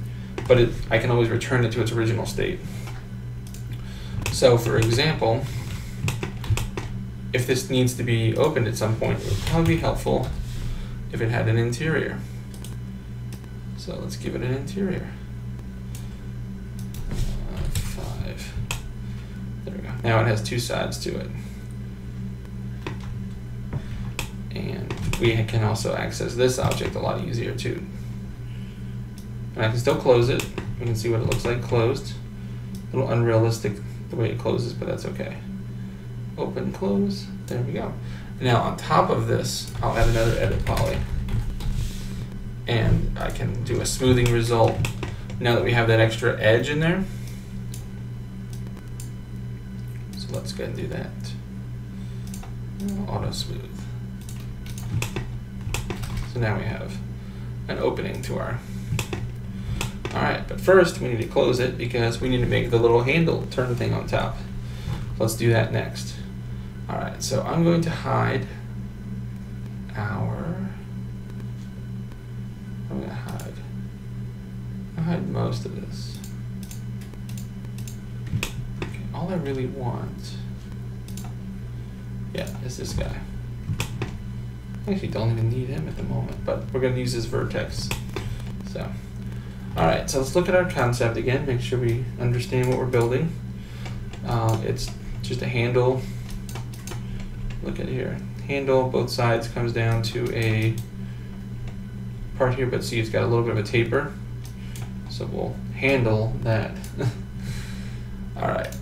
but I can always return it to its original state. So for example, if this needs to be opened at some point, it would probably be helpful if it had an interior. So let's give it an interior. 5. There we go. Now it has 2 sides to it. And we can also access this object a lot easier too. And I can still close it. We can see what it looks like closed. A little unrealistic the way it closes, but that's okay. Open, close, there we go. Now on top of this, I'll add another edit poly. And I can do a smoothing result now that we have that extra edge in there. So let's go ahead and do that. Auto smooth. So now we have an opening to our... Alright, but first we need to close it because we need to make the little handle turn thing on top. Let's do that next. Alright, so I'm going to hide I'll hide most of this. Okay, all I really want, is this guy. I actually don't even need him at the moment, but we're going to use this vertex. So, alright, so let's look at our concept again, make sure we understand what we're building. It's just a handle. Look at here. Handle, both sides comes down to a part here, but see it's got a little bit of a taper. So we'll handle that. Alright.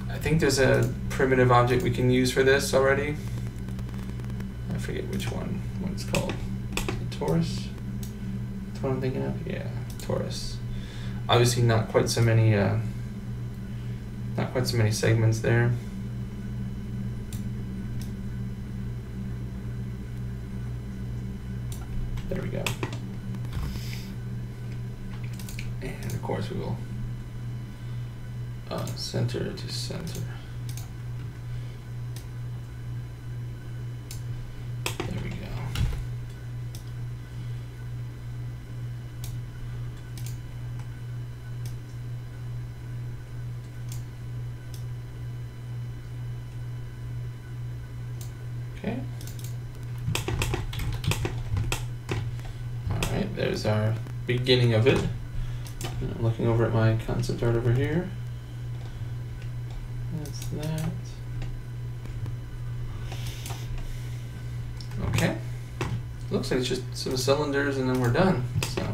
I think there's a primitive object we can use for this already. I forget which one, what it's called. Is it torus? That's what I'm thinking of? Yeah, torus. Obviously not quite so many segments there. There we go. And of course we will center to center. There we go. Okay. Alright, there's our beginning of it. And I'm looking over at my concept art over here. That's that. Okay. Looks like it's just some cylinders and then we're done. So,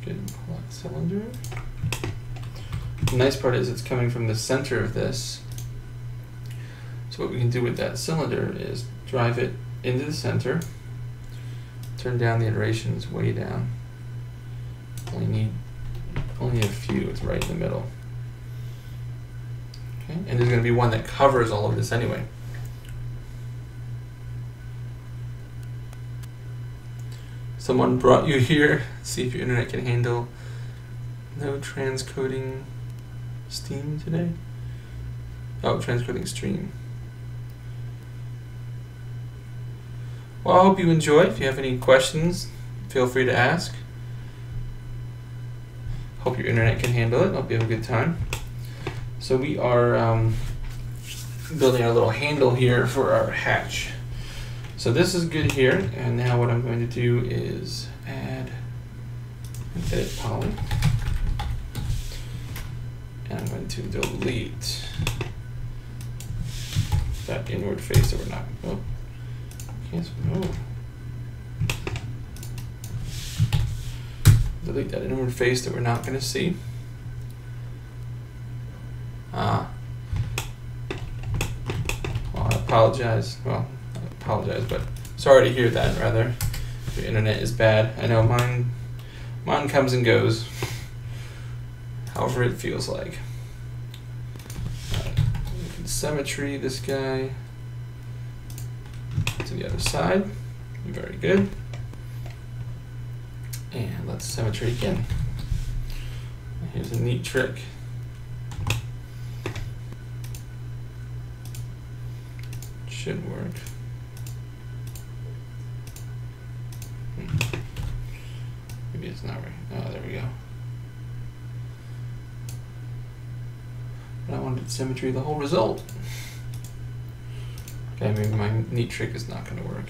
good, pull out cylinder. The nice part is it's coming from the center of this. So what we can do with that cylinder is drive it into the center, turn down the iterations way down. Only need a few, it's right in the middle. Okay, and there's going to be one that covers all of this anyway. Someone brought you here, see if your internet can handle no transcoding Steam today. Oh, transcoding stream. Well, I hope you enjoy. If you have any questions, feel free to ask. Hope your internet can handle it. Hope you have a good time. So we are building our little handle here for our hatch. So this is good here, and now what I'm going to do is add an edit poly. And I'm going to delete that inward face that we're not, oh, can't, oh. Delete that inward face that we're not going to see. Well, I apologize. Well, I apologize, but sorry to hear that, rather. Your internet is bad. I know mine comes and goes. However it feels like. Right. We can symmetry this guy. to the other side. Very good. And let's symmetry again. Here's a neat trick. Should work. Maybe it's not right. Oh, there we go. But I wanted symmetry the whole result. Okay, maybe my neat trick is not going to work.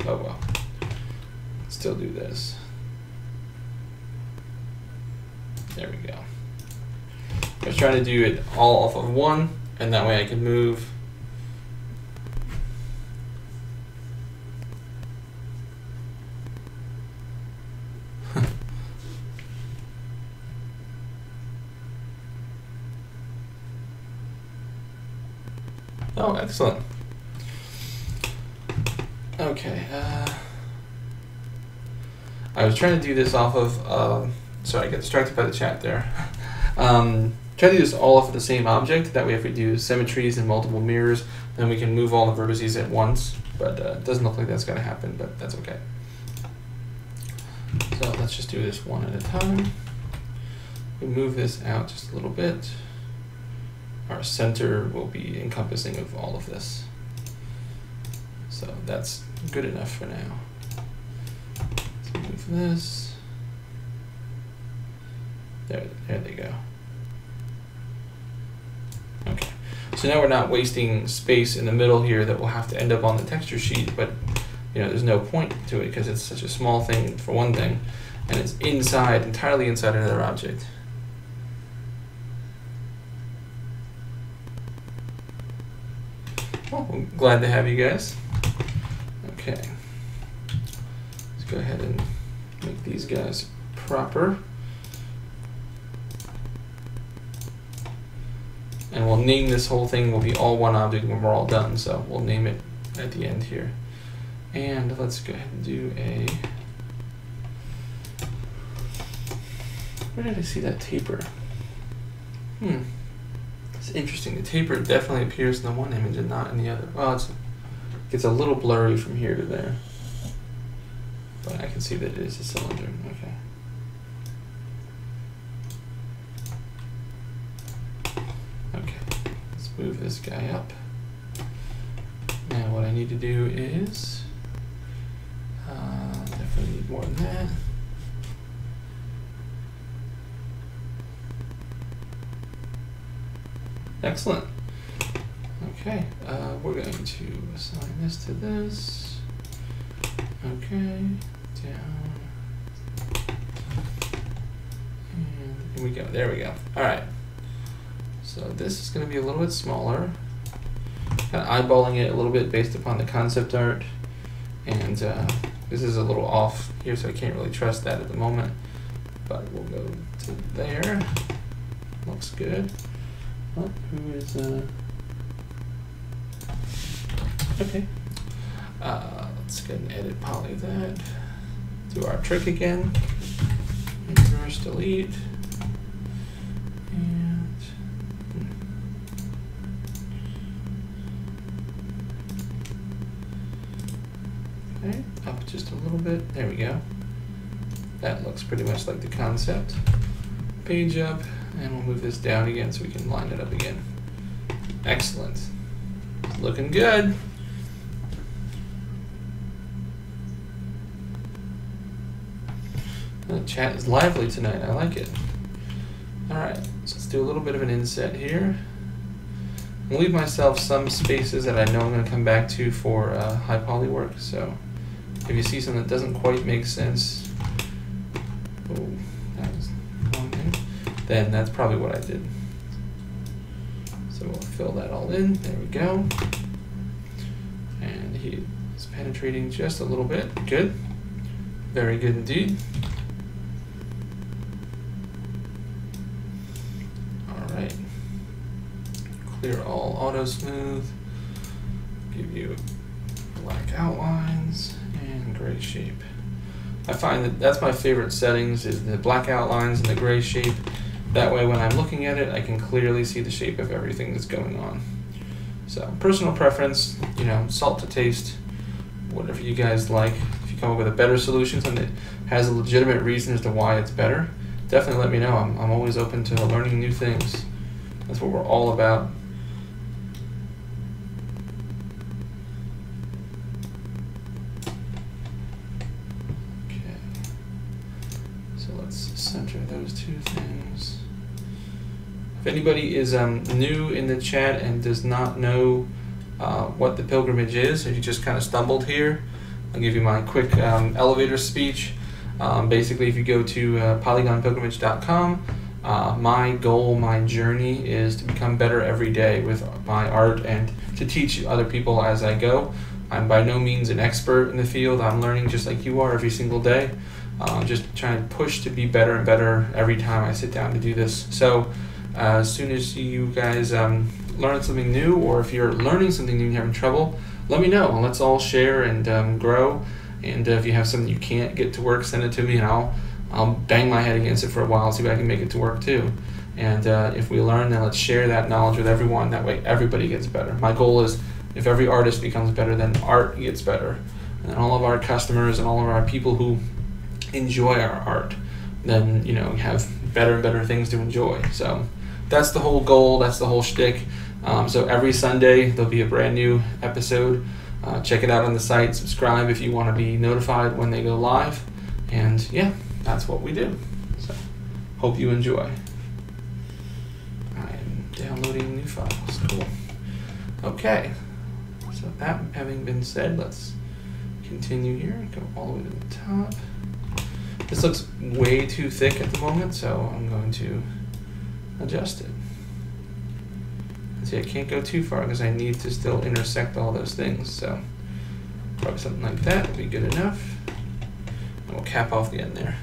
Oh well. Still do this. There we go. I was trying to do it all off of one, and that way I can move. Oh, excellent. Okay. I was trying to do this off of, sorry, I got distracted by the chat there. Try to do this all off of the same object. That way if we do symmetries and multiple mirrors, then we can move all the vertices at once. But it doesn't look like that's going to happen, but that's okay. So let's just do this one at a time. We move this out just a little bit. Our center will be encompassing of all of this. So that's good enough for now. Let's move this. There they go. Okay. So now we're not wasting space in the middle here that will have to end up on the texture sheet, but you know, there's no point to it because it's such a small thing for one thing, and it's inside, entirely inside another object. Well, I'm glad to have you guys. Okay. Let's go ahead and make these guys proper. And we'll name this whole thing, will be all one object when we're all done, so we'll name it at the end here. And let's go ahead and do a, where did I see that taper? It's interesting, the taper definitely appears in the one image and not in the other. Well, it's a little blurry from here to there. But I can see that it is a cylinder, okay. Move this guy up. Now what I need to do is, definitely need more than that. Excellent. Okay, we're going to assign this to this. Okay, down. And here we go, there we go. All right. So this is going to be a little bit smaller, kind of eyeballing it a little bit based upon the concept art, and this is a little off here, so I can't really trust that at the moment, but we'll go to there. Looks good. Oh, who is, okay. Let's go ahead and edit poly that. Do our trick again. Reverse delete. Okay, up just a little bit. There we go. That looks pretty much like the concept. Page up, and we'll move this down again so we can line it up again. Excellent. Looking good. The chat is lively tonight. I like it. All right, so let's do a little bit of an inset here. I'll leave myself some spaces that I know I'm going to come back to for high poly work. So if you see something that doesn't quite make sense, oh, that was the wrong thing, then that's probably what I did. So we'll fill that all in. There we go. And he is penetrating just a little bit. Good. Very good indeed. All right. Clear all auto smooth. Give you black outlines and gray shape. I find that that's my favorite settings, is the black outlines and the gray shape. That way when I'm looking at it, I can clearly see the shape of everything that's going on. So personal preference, you know, salt to taste. whatever you guys like. If you come up with a better solution, something that has a legitimate reason as to why it's better, definitely let me know. I'm always open to learning new things. That's what we're all about. Okay. So let's center those two things. If anybody is new in the chat and does not know what the pilgrimage is, if you just kind of stumbled here, I'll give you my quick elevator speech. Basically, if you go to polygonpilgrimage.com, my goal, my journey is to become better every day with my art and to teach other people as I go. I'm by no means an expert in the field. I'm learning just like you are every single day. Just trying to push to be better and better every time I sit down to do this. So as soon as you guys learn something new, or if you're learning something new and you're having trouble, let me know. Let's all share and grow. And if you have something you can't get to work, send it to me, and I'll bang my head against it for a while, see if I can make it to work too. And if we learn, then let's share that knowledge with everyone. That way everybody gets better. My goal is if every artist becomes better, then art gets better. And then all of our customers and all of our people who enjoy our art, then, you know, have better and better things to enjoy. So that's the whole goal, that's the whole shtick. So every Sunday there'll be a brand new episode. Check it out on the site, subscribe if you want to be notified when they go live. And yeah, that's what we do. So hope you enjoy. I'm downloading new files, cool. Okay, so that having been said, let's continue here, go all the way to the top. This looks way too thick at the moment, so I'm going to adjust it. See, I can't go too far because I need to still intersect all those things, so probably something like that would be good enough. And we'll cap off the end there.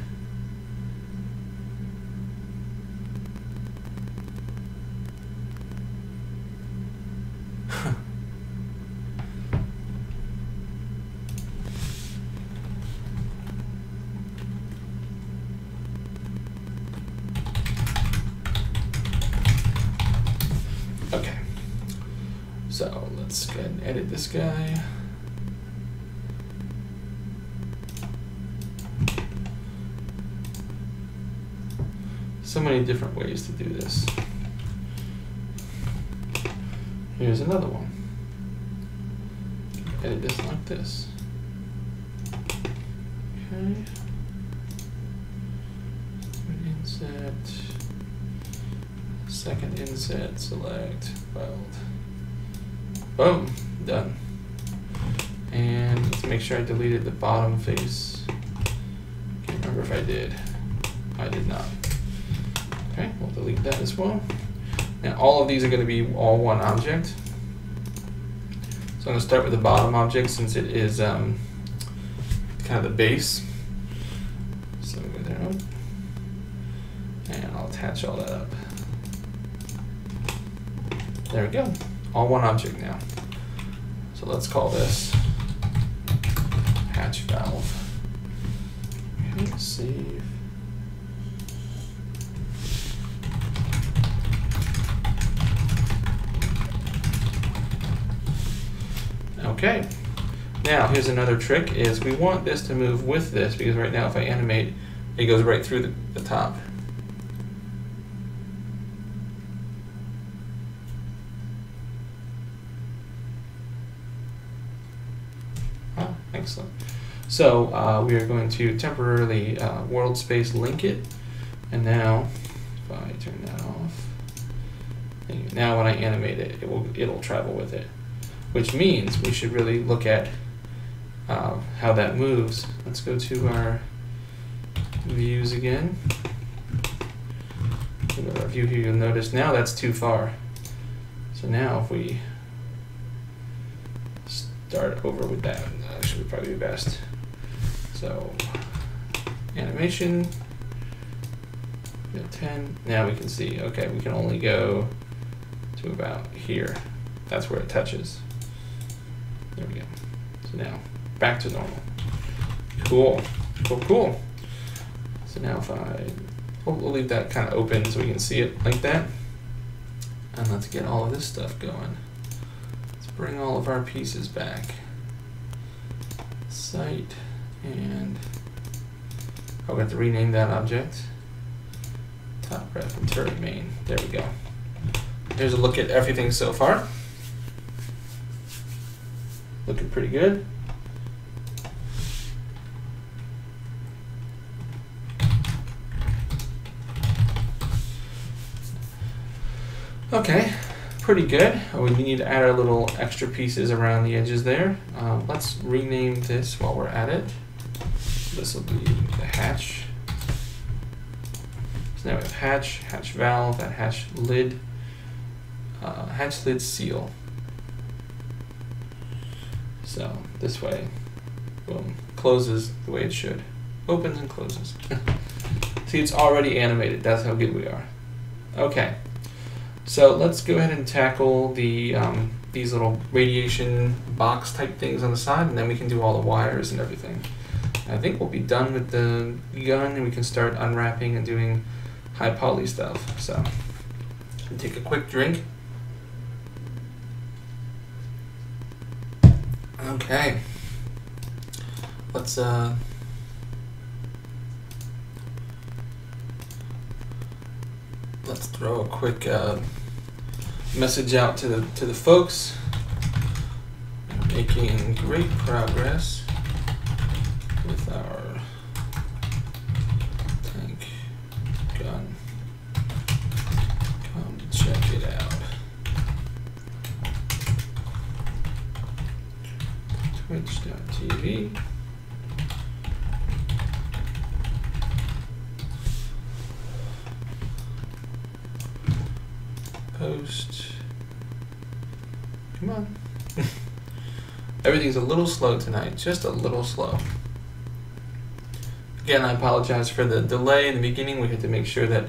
Okay, so let's go ahead and edit this guy. So many different ways to do this. Here's another one. Edit this like this. Okay. Inset. Second inset, select, weld. Boom, done. And let's make sure I deleted the bottom face. Can't remember if I did. I did not. Okay, we'll delete that as well. Now all of these are going to be all one object. So I'm going to start with the bottom object since it is kind of the base. So go there, and I'll attach all that up. There we go, all one object now. So let's call this hatch valve. Okay, save. Okay, now here's another trick is we want this to move with this because right now if I animate, it goes right through the top. Excellent. So we are going to temporarily world space link it, and now if I turn that off, and now when I animate it, it'll travel with it, which means we should really look at how that moves. Let's go to our views again. Go to our view here. You'll notice now that's too far. So now if we start over with that, actually would probably be best. So animation, 10. Now we can see, okay, we can only go to about here. That's where it touches. There we go. So now back to normal. Cool, cool, cool. So now if we'll leave that kind of open so we can see it like that. And let's get all of this stuff going. Let's bring all of our pieces back. site, and I'll have to rename that object. Top ref and turret main. There we go. Here's a look at everything so far. Looking pretty good. Okay, pretty good. We need to add our little extra pieces around the edges there. Let's rename this while we're at it. This will be the hatch. So now we have hatch valve, that hatch lid seal. So this way, boom, closes the way it should. Opens and closes. See, it's already animated. That's how good we are. Okay. So let's go ahead and tackle the these little radiation box type things on the side, and then we can do all the wires and everything. I think we'll be done with the gun, and we can start unwrapping and doing high poly stuff. So take a quick drink. Okay. Let's throw a quick message out to the folks. We're making great progress with our tank gun. Come check it out. Twitch.tv. Post. Come on. Everything's a little slow tonight, just a little slow. Again, I apologize for the delay in the beginning. We had to make sure that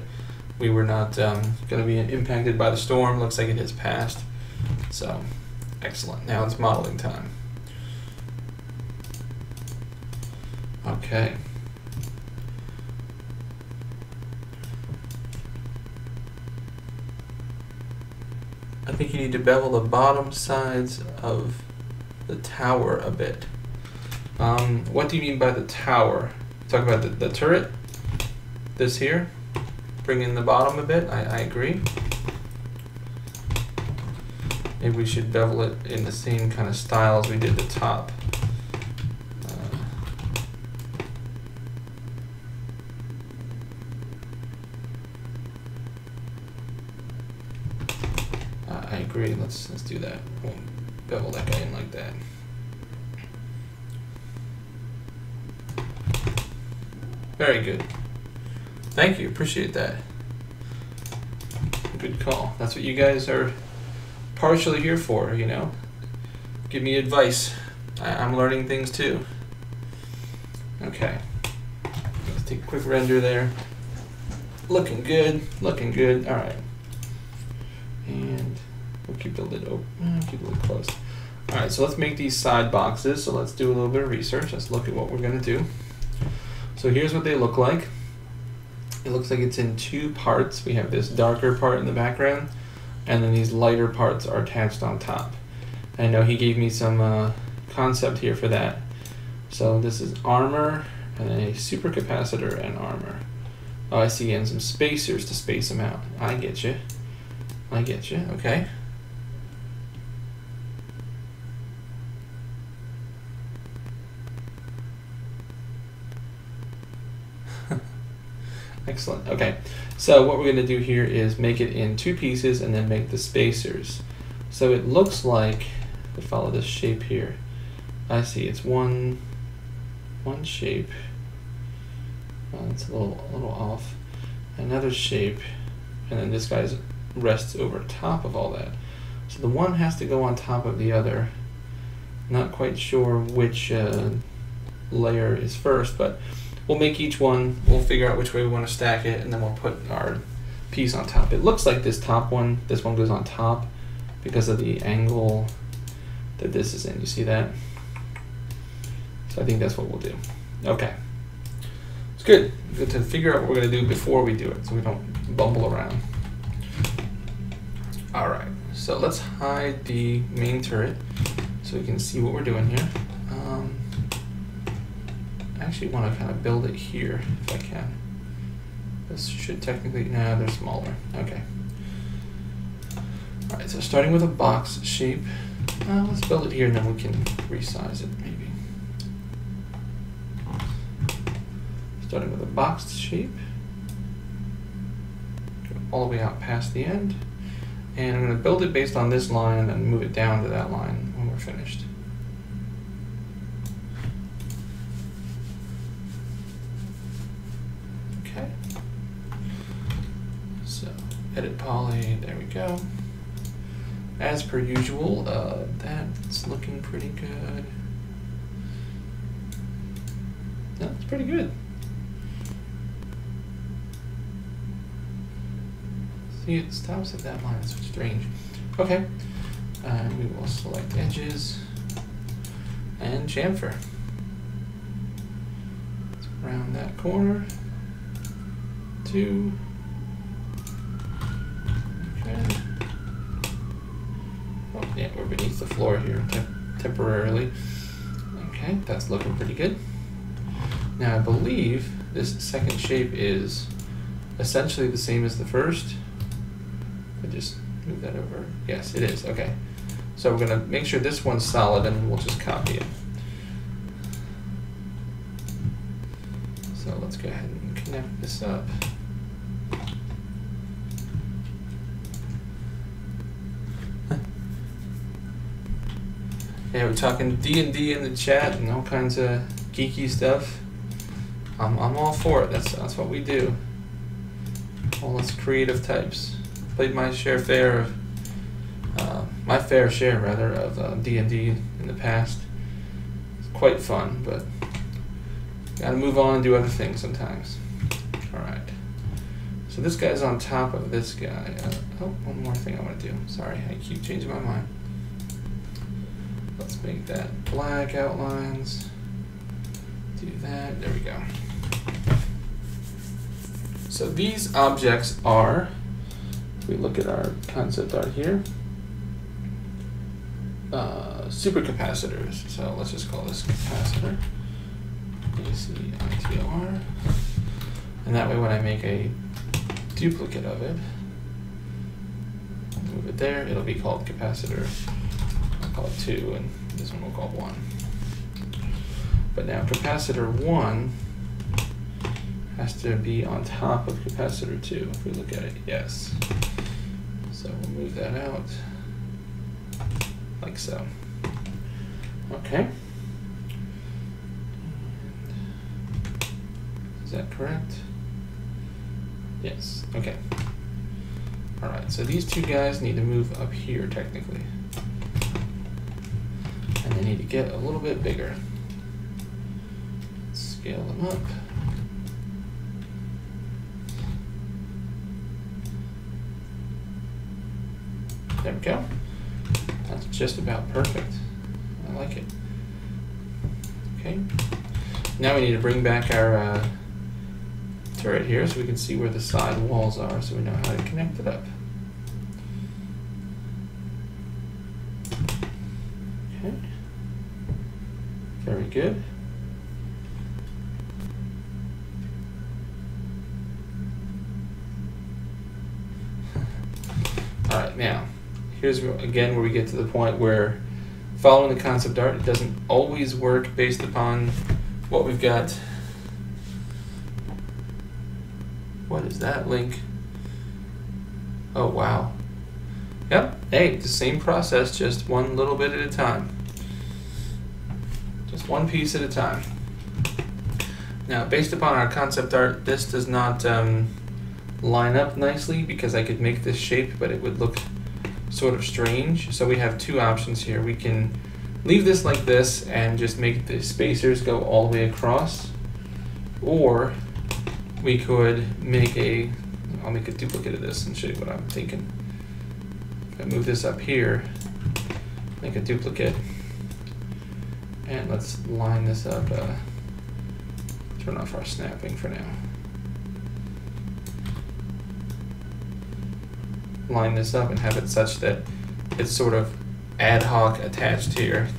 we were not going to be impacted by the storm. Looks like it has passed. So, excellent. Now it's modeling time. Okay. I think you need to bevel the bottom sides of the tower a bit. What do you mean by the tower? Talk about the turret? This here? Bring in the bottom a bit? I agree. Maybe we should bevel it in the same kind of style as we did the top. I agree. Let's do that. We'll bevel that guy in like that. Very good. Thank you. Appreciate that. Good call. That's what you guys are partially here for, you know. Give me advice. I'm learning things too. Okay. Let's take a quick render there. Looking good. Looking good. All right. And we'll keep the lid open. Keep the lid closed. All right. So let's make these side boxes. So let's do a little bit of research. Let's look at what we're going to do. So here's what they look like. It looks like it's in two parts. We have this darker part in the background, and then these lighter parts are attached on top. I know he gave me some concept here for that. So this is armor, and then a supercapacitor and armor. Oh, I see, and some spacers to space them out. I get you. I get you. Okay. Excellent. Okay, so what we're going to do here is make it in two pieces and then make the spacers. So it looks like, if I follow this shape here, I see it's one shape. It's a little off. Another shape, and then this guy rests over top of all that. So the one has to go on top of the other. Not quite sure which layer is first, but we'll make each one, we'll figure out which way we want to stack it, and then we'll put our piece on top. It looks like this one goes on top because of the angle that this is in. You see that? So I think that's what we'll do. Okay. It's good. Good to figure out what we're going to do before we do it so we don't bumble around. Alright, so let's hide the main turret so we can see what we're doing here. actually want to kind of build it here if I can. This should technically, no, they're smaller. Okay. All right, so starting with a box shape, let's build it here and then we can resize it maybe. Starting with a box shape, go all the way out past the end, and I'm going to build it based on this line and then move it down to that line when we're finished. Okay. So edit poly, there we go. As per usual, that's looking pretty good. That's pretty good. See, it stops at that line, it's strange. Okay, we will select edges and chamfer. Let's round that corner. 2. Okay. Oh, yeah, we're beneath the floor here temporarily. Okay, that's looking pretty good. Now I believe this second shape is essentially the same as the first. I just move that over. Yes, it is. Okay. So we're going to make sure this one's solid and we'll just copy it. So let's go ahead and connect this up. Yeah, we're talking D&D in the chat and all kinds of geeky stuff. I'm all for it. That's what we do. All us creative types. Played my fair share of D&D in the past. It's quite fun, but gotta move on and do other things sometimes. All right. So this guy's on top of this guy. Oh, one more thing I want to do. Sorry, I keep changing my mind. Let's make that black outlines. Do that. There we go. So these objects are, if we look at our concept art here, supercapacitors. So let's just call this capacitor, ACITOR. And that way when I make a duplicate of it, move it there, it'll be called capacitor. I'll call it 2, and this one we'll call 1. But now capacitor 1 has to be on top of capacitor 2, if we look at it, yes. So we'll move that out, like so. Okay. Is that correct? Yes, okay. All right, so these two guys need to move up here technically. And they need to get a little bit bigger. Scale them up. There we go. That's just about perfect. I like it. Okay. Now we need to bring back our turret here so we can see where the side walls are so we know how to connect it up. Okay. Very good. All right, now, here's again where we get to the point where following the concept art, it doesn't always work based upon what we've got. What is that link? Oh, wow. Yep, hey, the same process, just one little bit at a time. Just one piece at a time. Now, based upon our concept art, this does not line up nicely because I could make this shape, but it would look sort of strange. So we have two options here. We can leave this like this and just make the spacers go all the way across, or we could make I'll make a duplicate of this and show you what I'm thinking. If I move this up here, make a duplicate, and let's line this up, turn off our snapping for now. Line this up and have it such that it's sort of ad hoc attached here.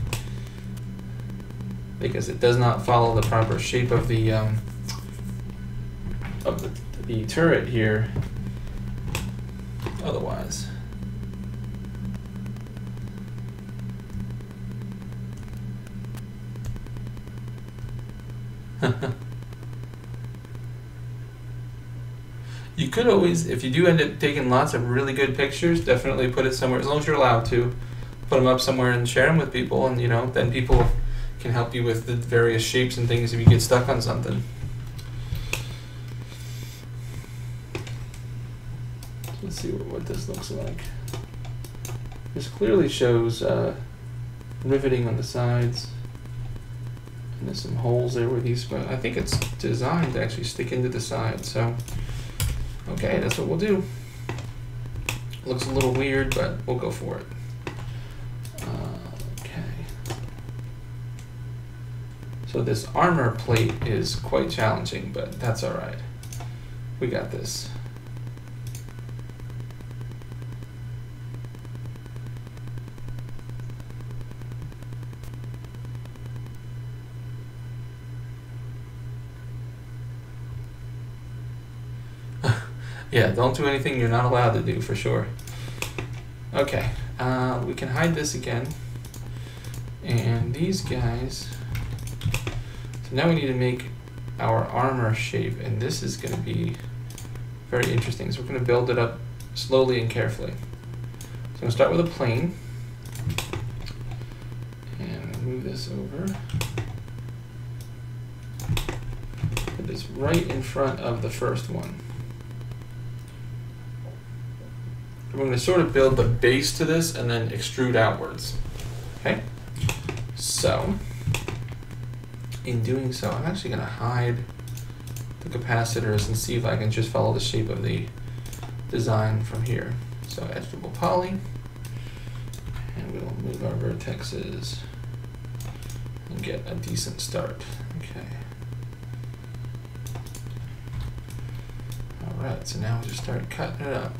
because it does not follow the proper shape of the turret here otherwise. You could always, if you do end up taking lots of really good pictures, definitely put it somewhere, as long as you're allowed to, put them up somewhere and share them with people, and then people can help you with the various shapes and things if you get stuck on something. Let's see what this looks like. This clearly shows riveting on the sides. And there's some holes there where these, but I think it's designed to actually stick into the side, so okay, that's what we'll do. Looks a little weird, but we'll go for it. Okay. So this armor plate is quite challenging, but that's all right. We got this. Yeah, don't do anything you're not allowed to do, for sure. Okay, we can hide this again. And these guys, so now we need to make our armor shape, and this is going to be very interesting. So we're going to build it up slowly and carefully. So I'm going to start with a plane, and move this over. Put this right in front of the first one. We're going to sort of build the base to this and then extrude outwards. Okay? So, in doing so, I'm actually going to hide the capacitors and see if I can just follow the shape of the design from here. So, editable poly, and we'll move our vertexes and get a decent start. Okay. Alright, so now we'll just start cutting it up.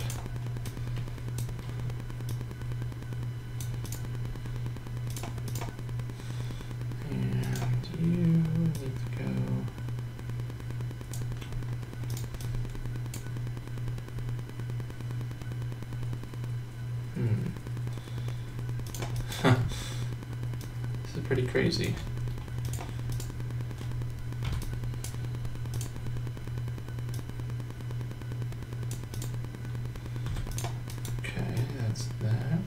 This is pretty crazy. Okay, that's that.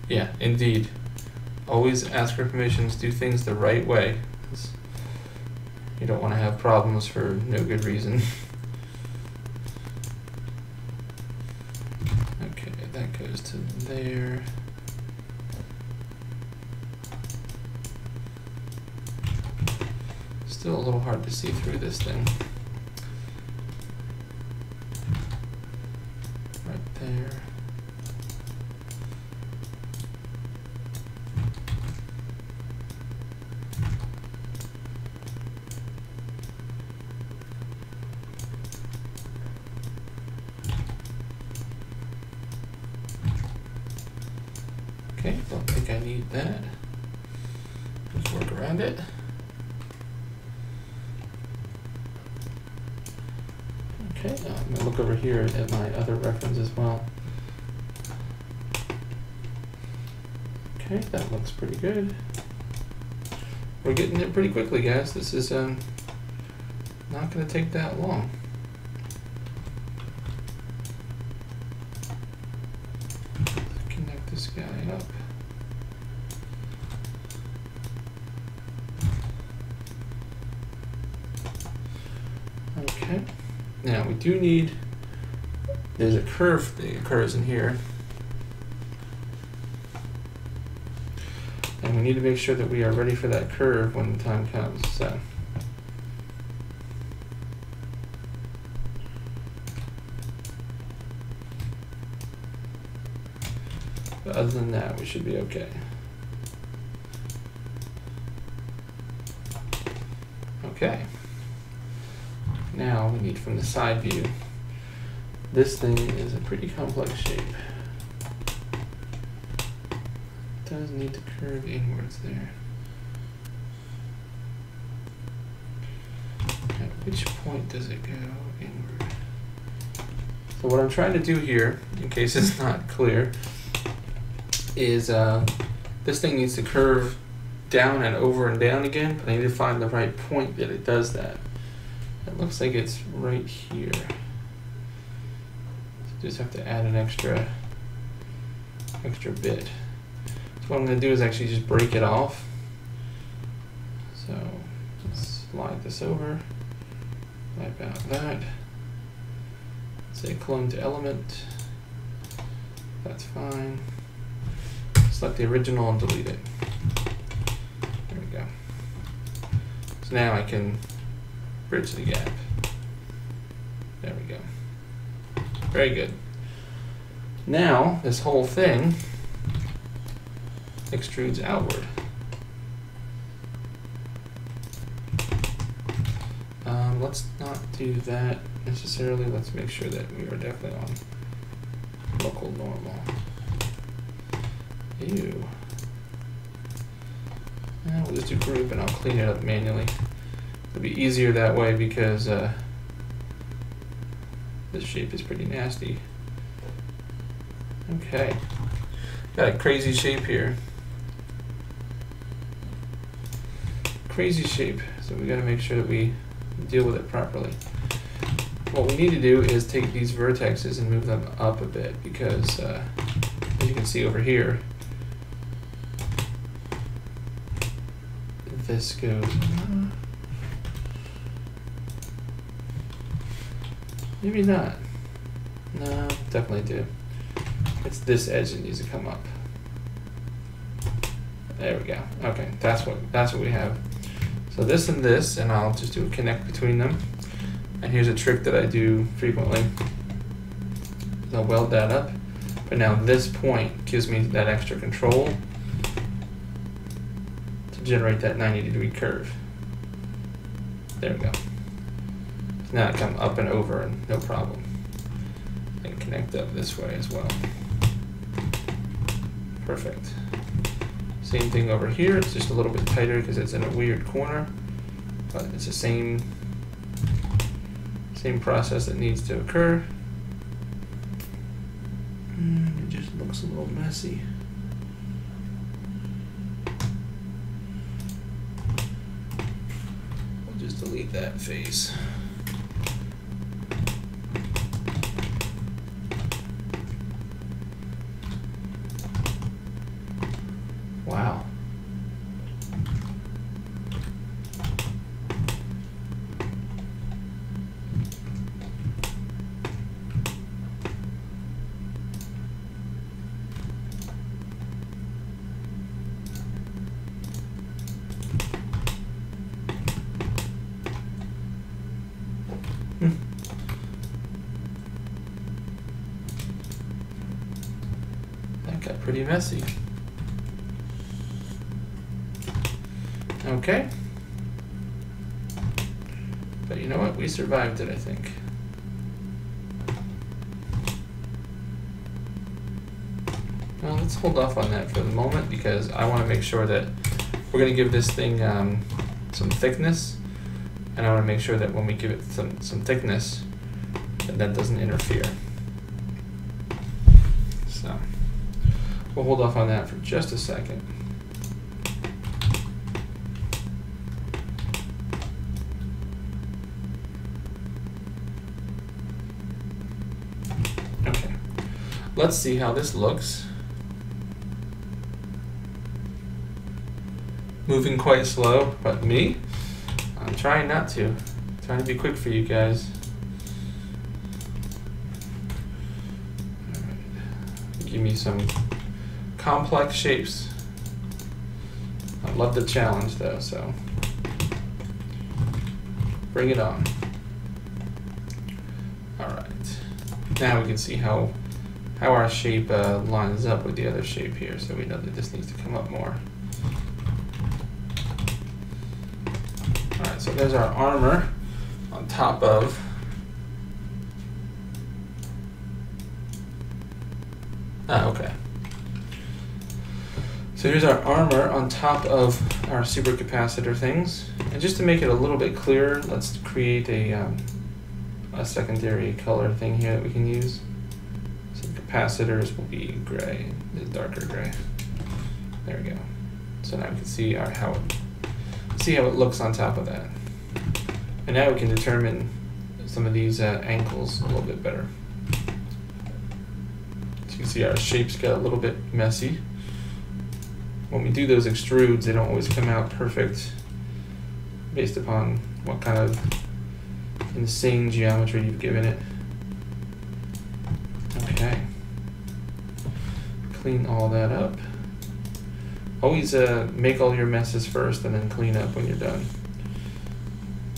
Yeah, indeed. Always ask for permissions, do things the right way. You don't want to have problems for no good reason. Okay, that goes to there. Still a little hard to see through this thing. Right there. Okay, don't think I need that. Just work around it. Okay, I'm going to look over here at my other reference as well. Okay, that looks pretty good. We're getting it pretty quickly, guys. This is not going to take that long. Connect this guy up. Okay. Now we do need, there's a curve that occurs in here. And we need to make sure that we are ready for that curve when the time comes. So. But other than that, we should be okay. Okay. Now we need from the side view. This thing is a pretty complex shape. It does need to curve inwards there. At which point does it go inward? So what I'm trying to do here, in case it's not clear, is this thing needs to curve down and over and down again, but I need to find the right point that it does that. It looks like it's right here. So just have to add an extra bit. So what I'm going to do is actually just break it off. So let's slide this over, wipe out that. Say clone to element. That's fine. Select the original and delete it. There we go. So now I can bridge the gap. There we go. Very good. Now this whole thing extrudes outward. Let's not do that necessarily. Let's make sure that we are definitely on local normal. Ew. We'll just do group and I'll clean it up manually. It'll be easier that way because this shape is pretty nasty. Okay. Got a crazy shape here. Crazy shape. So we got to make sure that we deal with it properly. What we need to do is take these vertexes and move them up a bit because as you can see over here, this goes, maybe not. No, definitely do. It's this edge that needs to come up. There we go. Okay, that's what we have. So this, and I'll just do a connect between them. And here's a trick that I do frequently. I'll weld that up, but now this point gives me that extra control to generate that 90-degree curve. There we go. So now I come up and over and no problem. I can connect up this way as well. Perfect. Same thing over here. It's just a little bit tighter because it's in a weird corner, but it's the same process that needs to occur. It just looks a little messy. We'll just delete that face. Wow. That got pretty messy. Okay. But you know what? We survived it, I think. Well, let's hold off on that for the moment because I want to make sure that we're going to give this thing some thickness, and I want to make sure that when we give it some thickness, that doesn't interfere. So we'll hold off on that for just a second. Okay, let's see how this looks. Moving quite slow, but me, I'm trying not to. I'm trying to be quick for you guys. All right. Give me some complex shapes. I love the challenge though, so bring it on. All right. Now we can see how our shape lines up with the other shape here, so we know that this needs to come up more. Alright, so there's our armor on top of okay. So here's our armor on top of our supercapacitor things. And just to make it a little bit clearer, let's create a secondary color thing here that we can use. So the capacitors will be gray, the darker gray. There we go. So now we can see how it looks on top of that. And now we can determine some of these angles a little bit better. So you can see our shapes got a little bit messy. When we do those extrudes, they don't always come out perfect based upon what kind of insane geometry you've given it. Okay. Clean all that up. Always make all your messes first and then clean up when you're done.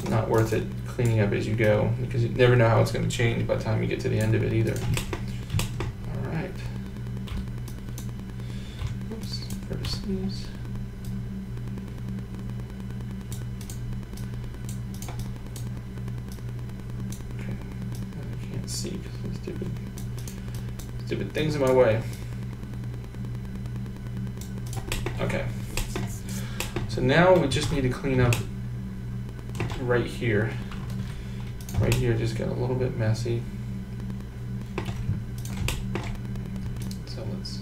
Not worth it cleaning up as you go, because you never know how it's going to change by the time you get to the end of it either. All right. Oops, vertices. Okay, I can't see because there's stupid things in my way. Okay. So now we just need to clean up right here. Right here just got a little bit messy. So let's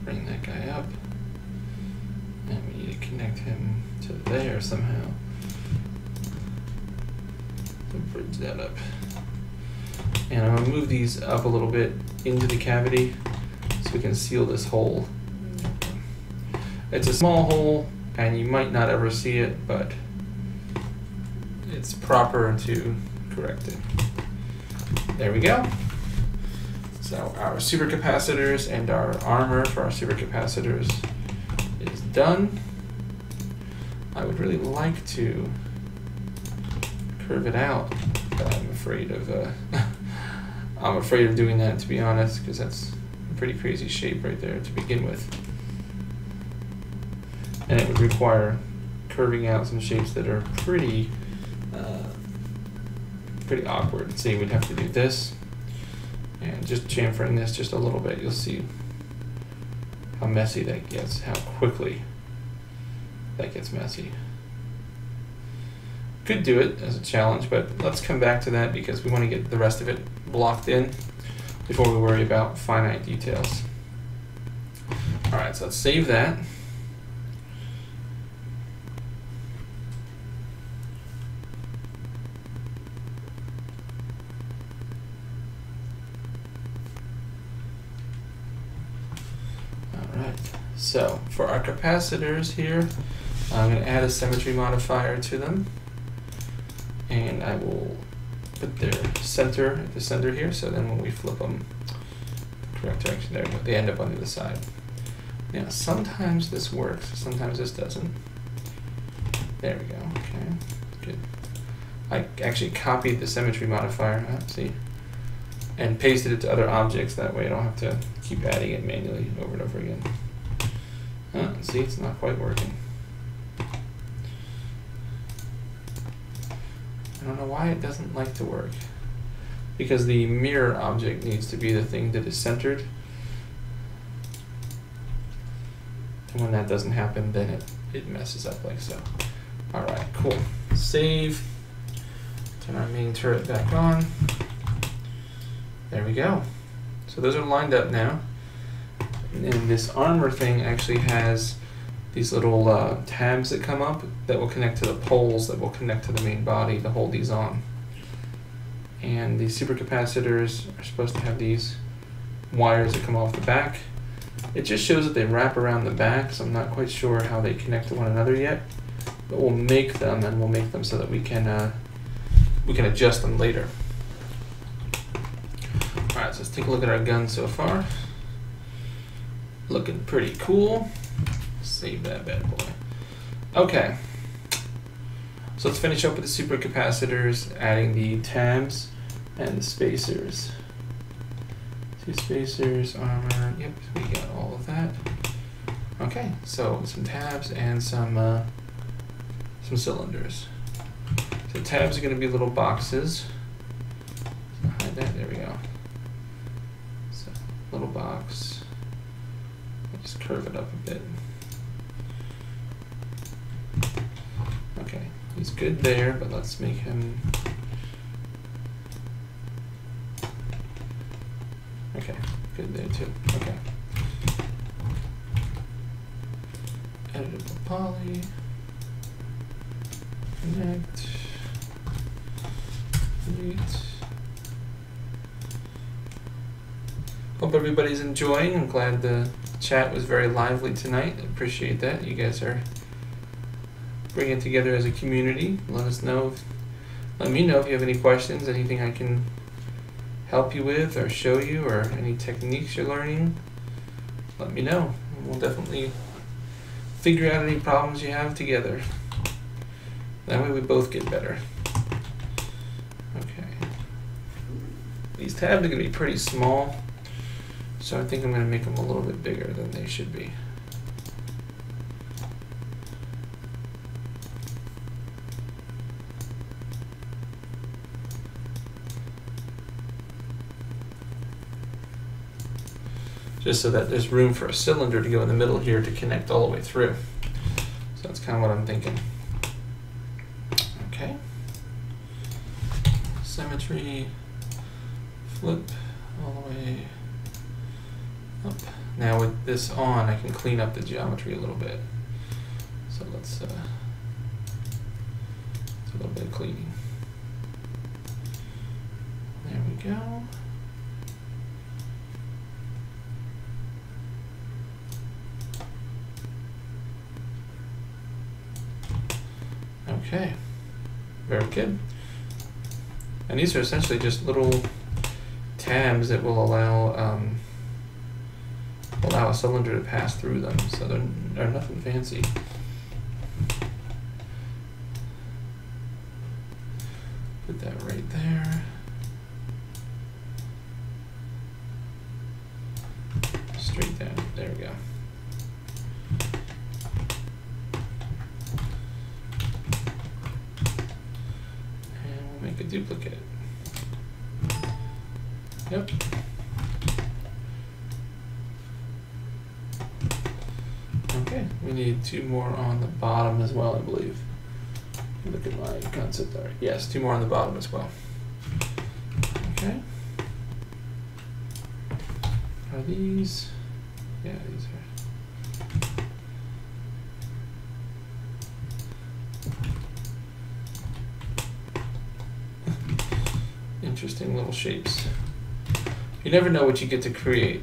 bring that guy up. And we need to connect him to there somehow. So bridge that up. And I'm going to move these up a little bit into the cavity so we can seal this hole. It's a small hole and you might not ever see it, but it's proper to correct it. There we go. So our supercapacitors and our armor for our supercapacitors is done. I would really like to curve it out, but I'm afraid of doing that, to be honest, because that's a pretty crazy shape right there to begin with. And it would require curving out some shapes that are pretty awkward. See, we'd have to do this, and just chamfering this just a little bit, you'll see how messy that gets, how quickly that gets messy. Could do it as a challenge, but let's come back to that because we want to get the rest of it blocked in before we worry about finite details. Alright, so let's save that. So for our capacitors here, I'm going to add a symmetry modifier to them, and I will put their center at the center here, so then when we flip them correct direction, there we go, they end up on the other side. Now sometimes this works, sometimes this doesn't. There we go, okay, good. I actually copied the symmetry modifier, see, and pasted it to other objects, that way I don't have to keep adding it manually over and over again. See, it's not quite working. I don't know why it doesn't like to work. Because the mirror object needs to be the thing that is centered. And when that doesn't happen, then it messes up like so. Alright, cool. Save. Turn our main turret back on. There we go. So those are lined up now. And this armor thing actually has these little tabs that come up that will connect to the poles that will connect to the main body to hold these on. And these supercapacitors are supposed to have these wires that come off the back. It just shows that they wrap around the back, so I'm not quite sure how they connect to one another yet. But we'll make them, and we'll make them so that we can adjust them later. All right, so let's take a look at our gun so far. Looking pretty cool. Save that bad boy. Okay. So let's finish up with the supercapacitors, adding the tabs and the spacers. Two spacers, armor, yep, we got all of that. Okay, so some tabs and some some cylinders. So tabs are going to be little boxes. So hide that. There we go. So little box. I'll just curve it up a bit. Okay, he's good there, but let's make him. Okay, good there too. Okay. Editable poly. Connect. Delete. Hope everybody's enjoying. I'm glad the chat was very lively tonight. I appreciate that. You guys are bringing it together as a community. Let us know. Let me know if you have any questions, anything I can help you with or show you, or any techniques you're learning. Let me know. We'll definitely figure out any problems you have together. That way we both get better. Okay. These tabs are going to be pretty small, so I think I'm going to make them a little bit bigger than they should be. Just so that there's room for a cylinder to go in the middle here to connect all the way through. So that's kind of what I'm thinking. Okay. Symmetry, flip all the way up. Now with this on, I can clean up the geometry a little bit. So let's do a little bit of cleaning. There we go. Okay, very good. And these are essentially just little tabs that will allow a cylinder to pass through them. So they're nothing fancy. Put that right there. Straight down. There we go. Make a duplicate. Yep. Okay, we need 2 more on the bottom as well, I believe. Look at my concept art. Yes, 2 more on the bottom as well. Okay. Are these? Yeah, these are. Interesting little shapes. You never know what you get to create.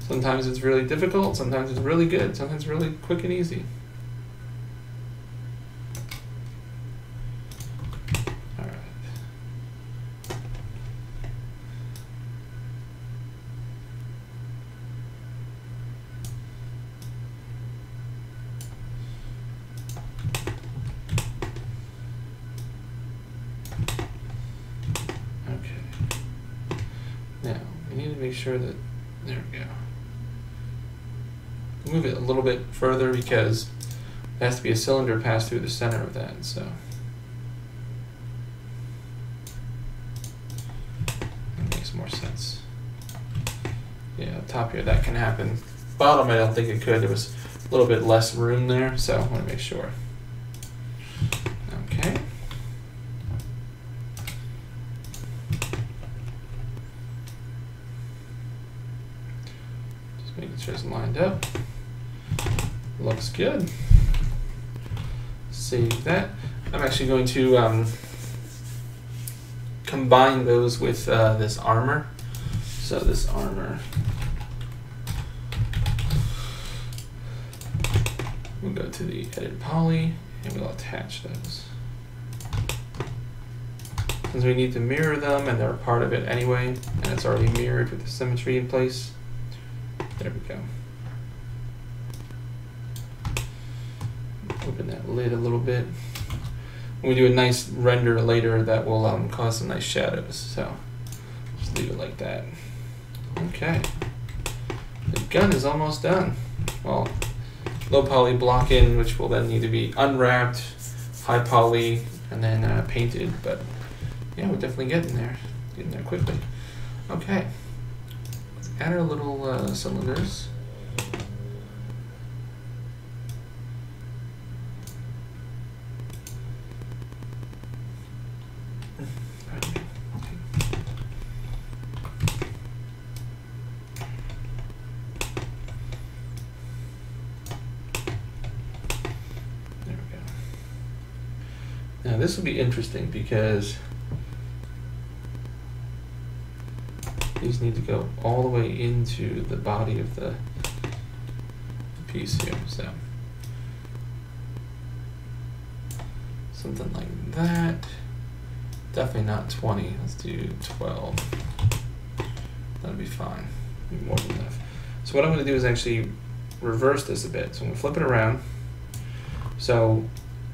Sometimes it's really difficult, sometimes it's really good, sometimes it's really quick and easy. All right. Make sure that, there we go. Move it a little bit further because there has to be a cylinder pass through the center of that, so. That makes more sense. Yeah, up top here that can happen. Bottom I don't think it could, there was a little bit less room there, so I want to make sure. Okay. Making sure it's lined up. Looks good. Save that. I'm actually going to combine those with this armor. So this armor, we'll go to the edit poly and we'll attach those. Since we need to mirror them and they're a part of it anyway, and it's already mirrored with the symmetry in place. There we go. Open that lid a little bit. When we do a nice render later, that will cause some nice shadows. So just leave it like that. Okay. The gun is almost done. Well, low poly block in, which will then need to be unwrapped, high poly, and then painted. But yeah, we're definitely getting there quickly. Okay, let's add our little cylinders. Now this will be interesting because these need to go all the way into the body of the piece here. So something like that. Definitely not 20. Let's do 12. That'll be fine. Be more than enough. So what I'm going to do is actually reverse this a bit. So I'm going to flip it around. So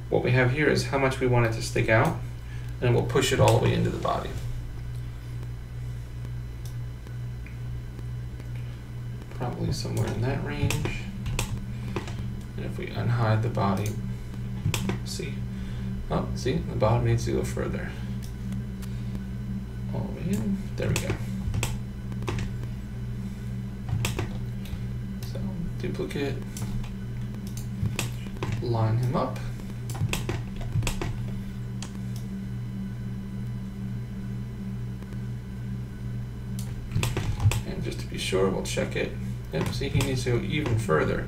what we have here is how much we want it to stick out, and we'll push it all the way into the body. Probably somewhere in that range. And if we unhide the body, see, oh, see, the bottom needs to go further. All the way in. There we go. So duplicate, line him up. And just to be sure, we'll check it. Yep, see, he needs to go even further.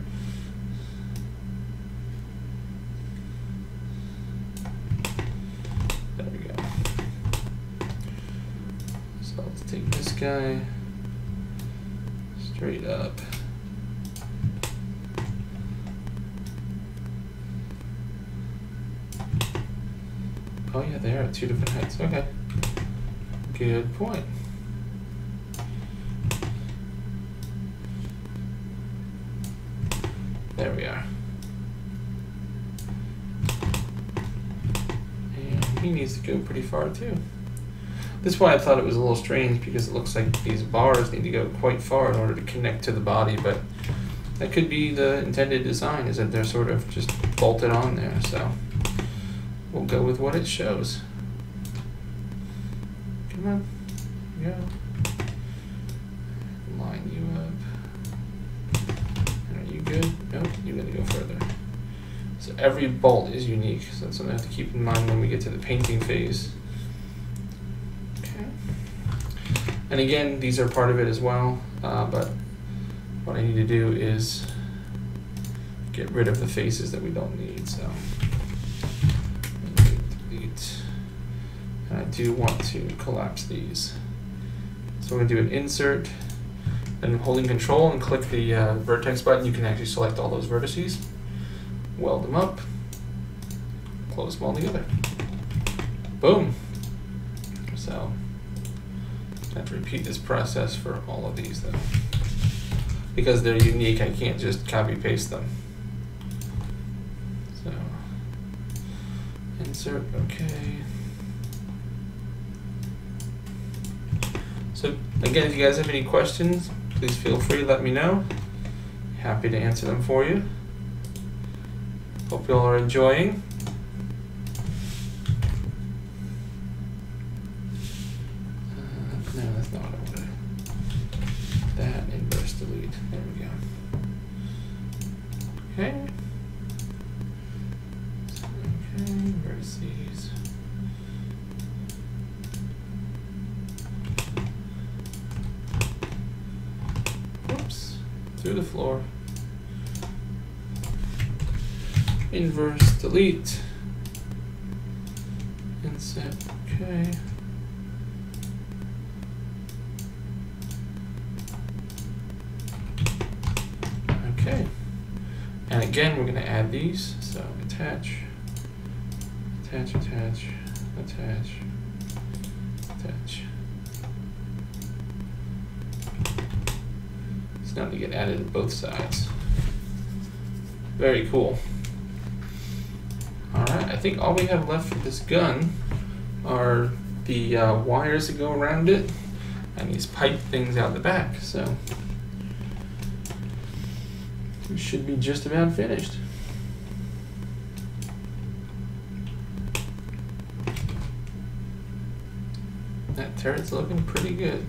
There we go. So let's take this guy straight up. Oh yeah, they are at 2 different heights. Okay. Good point. There we are. And he needs to go pretty far too. This is why I thought it was a little strange, because it looks like these bars need to go quite far in order to connect to the body, but that could be the intended design, is that they're sort of just bolted on there. So we'll go with what it shows. Come on, go. Line you up. Are you good? Nope, you gotta go further. So every bolt is unique, so that's something I have to keep in mind when we get to the painting phase. Okay. And again, these are part of it as well, but what I need to do is get rid of the faces that we don't need. So delete. And I do want to collapse these. So we're going to do an insert, and holding Control and click the vertex button, you can actually select all those vertices, weld them up, close them all together. Boom. So I have to repeat this process for all of these though. Because they're unique, I can't just copy paste them. So insert, okay. So again, if you guys have any questions, please feel free to let me know. Happy to answer them for you. Hope you all are enjoying. No, that's not what I wanted. That inverse delete. There we go. Okay. Okay, vertices. Whoops. Through the floor. Inverse delete. Inset. Okay. Okay. And again, we're going to add these. So attach, attach, attach, attach, attach. It's now to get added to both sides. Very cool. Alright, I think all we have left for this gun are the wires that go around it and these pipe things out the back. So We should be just about finished. That turret's looking pretty good.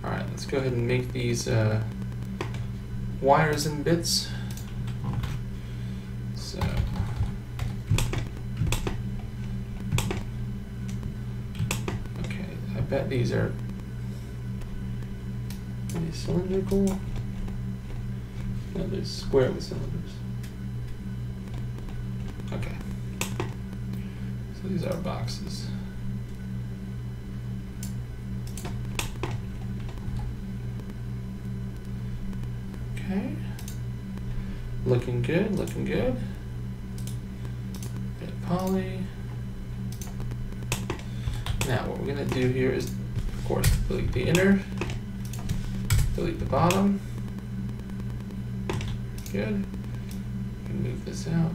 Alright, let's go ahead and make these wires and bits. So okay, I bet these are cylindrical. No, they're square with cylinders. Okay. So these are boxes. Okay. Looking good, looking good. Bit poly. Now what we're gonna do here is, of course, delete the inner, delete the bottom. Good. We can move this out.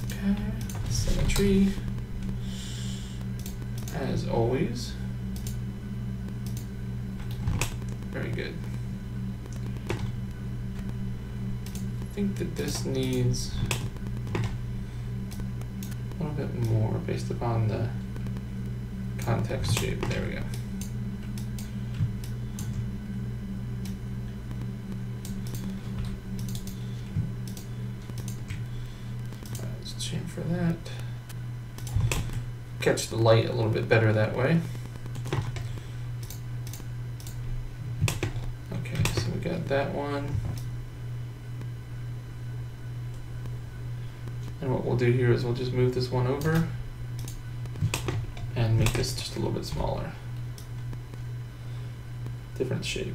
Okay. Symmetry. As always. Very good. I think that this needs a little bit more based upon the context shape. There we go. For that, catch the light a little bit better that way. Okay, so we got that one, and what we'll do here is we'll just move this one over and make this just a little bit smaller, different shape.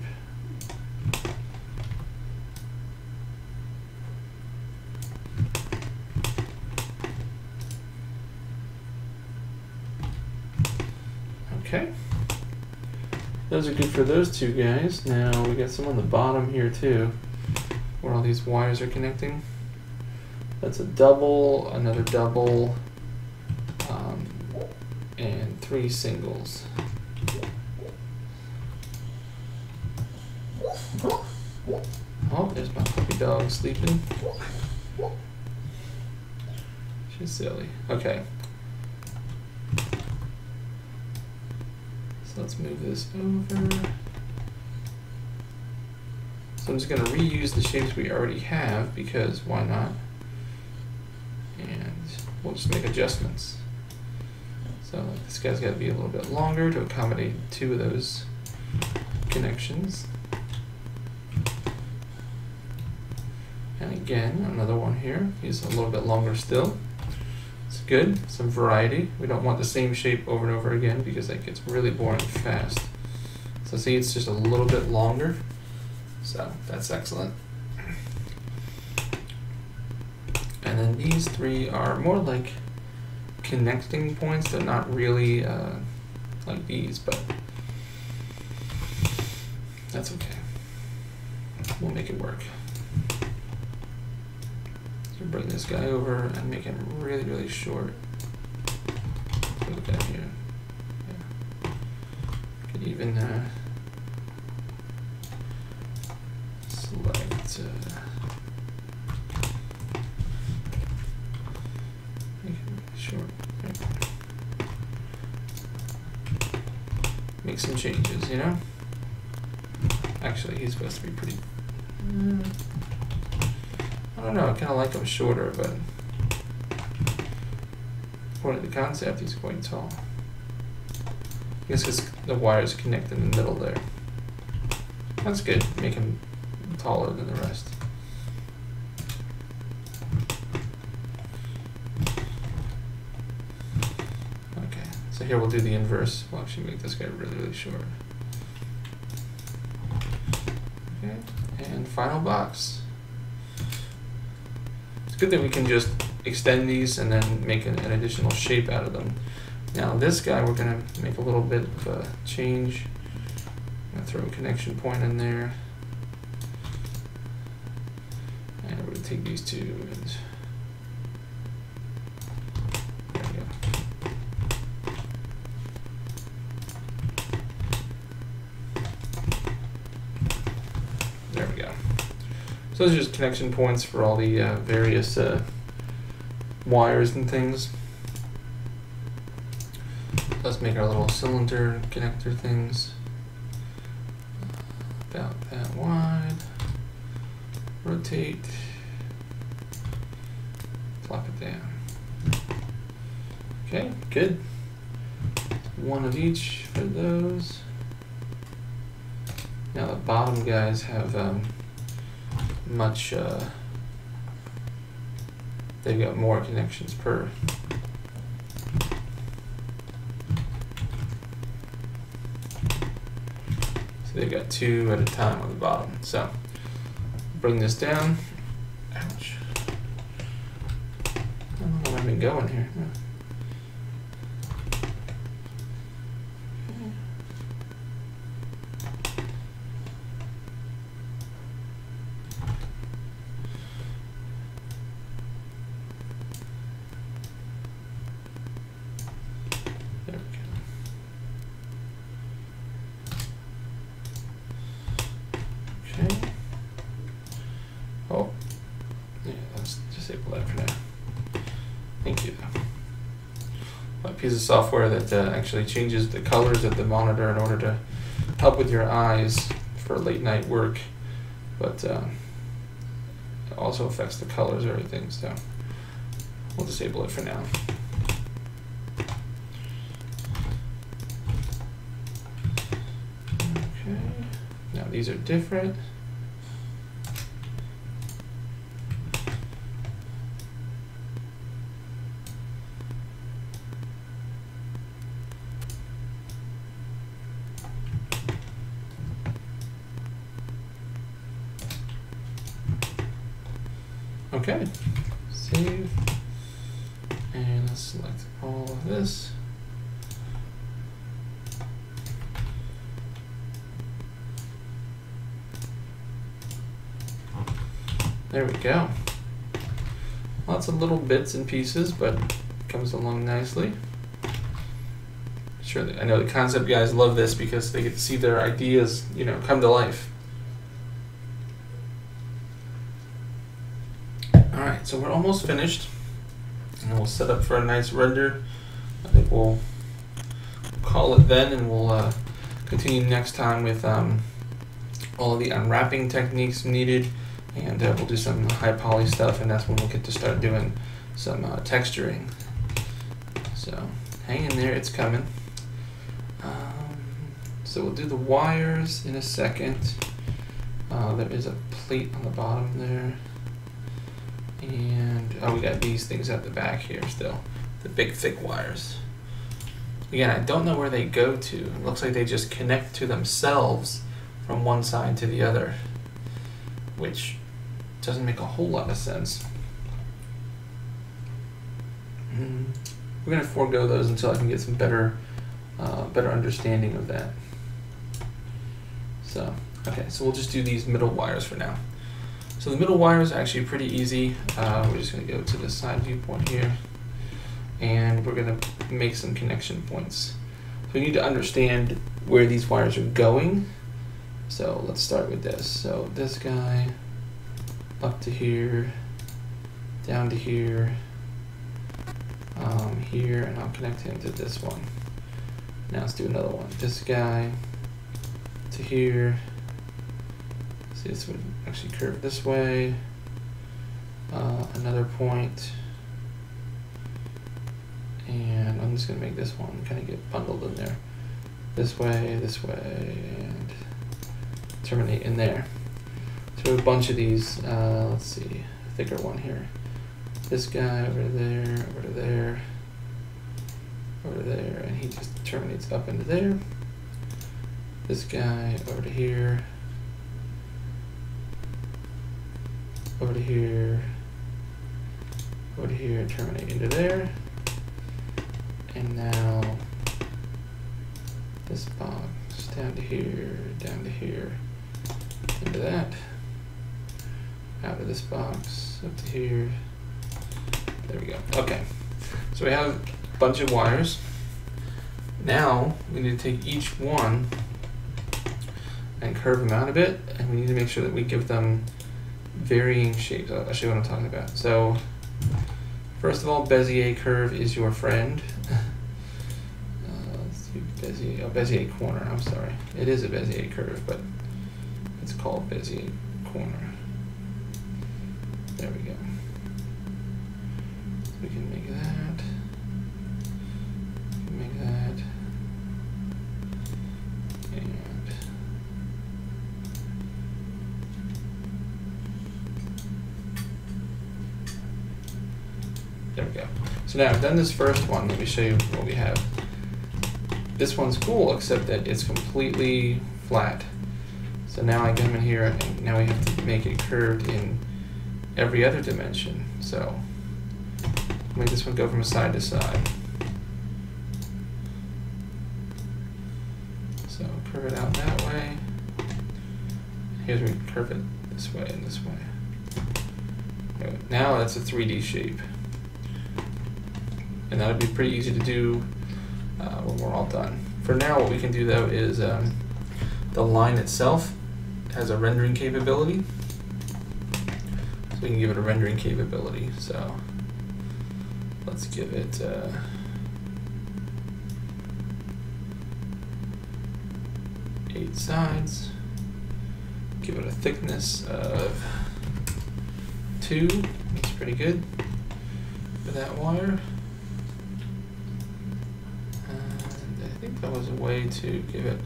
Okay, those are good for those two guys. Now we got some on the bottom here too, where all these wires are connecting. That's a double, another double, and 3 singles. Oh, there's my puppy dog sleeping. She's silly. Okay. Let's move this over. So I'm just going to reuse the shapes we already have because why not? And we'll just make adjustments. So this guy's got to be a little bit longer to accommodate 2 of those connections. And again, another one here. He's a little bit longer still. It's good, some variety. We don't want the same shape over and over again because that gets really boring fast. So see, it's just a little bit longer. So that's excellent. And then these 3 are more like connecting points. They're not really like these, but that's okay. We'll make it work. So bring this guy over and make him really, really short. Look down here. Yeah. Could even select. Make him really short. Right. Make some changes, you know. Actually, he's supposed to be pretty. I don't know, I kind of like him shorter, but according to the concept, he's quite tall. I guess because the wires connect in the middle there. That's good, make him taller than the rest. Okay, so here we'll do the inverse. We'll actually make this guy really, really short. Okay, and final box. Good that we can just extend these and then make an additional shape out of them. Now this guy we're going to make a little bit of a change. I'm going to throw a connection point in there. And we're going to take these 2 and there we go. So those are just connection points for all the various wires and things. Let's make our little cylinder connector things about that wide. Rotate, plop it down. Okay, good. One of each for those. Now the bottom guys have they've got more connections per. So they've got 2 at a time on the bottom. So bring this down. Ouch. I don't know where I've been going here. Oh, yeah, let's disable that for now. Thank you. A piece of software that actually changes the colors of the monitor in order to help with your eyes for late night work, but it also affects the colors of everything, so we'll disable it for now. Okay, now these are different. Okay, save, and let's select all of this. There we go. Lots of little bits and pieces, but comes along nicely. Sure, I know the concept guys love this because they get to see their ideas, you know, come to life. Alright, so we're almost finished, and we'll set up for a nice render. I think we'll call it then, and we'll continue next time with all of the unwrapping techniques needed, and we'll do some high poly stuff, and that's when we'll get to start doing some texturing. So hang in there, it's coming. So we'll do the wires in a second. There is a plate on the bottom there. And oh, we got these things at the back here still, the big thick wires. Again, I don't know where they go to. It looks like they just connect to themselves from one side to the other, which doesn't make a whole lot of sense. We're gonna forego those until I can get some better understanding of that. So, okay, so we'll just do these middle wires for now. So the middle wire is actually pretty easy. We're just going to go to the side viewpoint here, and we're going to make some connection points. So we need to understand where these wires are going. So let's start with this. So this guy up to here, down to here, here, and I'll connect him to this one. Now let's do another one. This guy to here. See, this would actually curve this way. Another point. And I'm just going to make this one kind of get bundled in there. This way, and terminate in there. So a bunch of these, let's see, a thicker one here. This guy over there, over to there, over there, and he just terminates up into there. This guy over to here, over to here, over to here, and terminate into there. And now this box down to here, into that, out of this box, up to here. There we go. Okay, so we have a bunch of wires. Now we need to take each one and curve them out a bit, and we need to make sure that we give them varying shapes. I'll show you what I'm talking about. So, first of all, Bezier curve is your friend. Let's do Bezier corner. I'm sorry. It is a Bezier curve, but it's called Bezier corner. There we go. So we can make that. We can make that. And there we go. So now I've done this first one. Let me show you what we have. This one's cool, except that it's completely flat. So now I come in here, and now we have to make it curved in every other dimension. So make this one go from side to side. So curve it out that way. Here's where we curve it this way and this way. Now that's a 3D shape. And that'll be pretty easy to do when we're all done. For now, what we can do though is the line itself has a rendering capability. So we can give it a rendering capability. So let's give it 8 sides. Give it a thickness of 2. That's pretty good for that wire. And I think that was a way to give it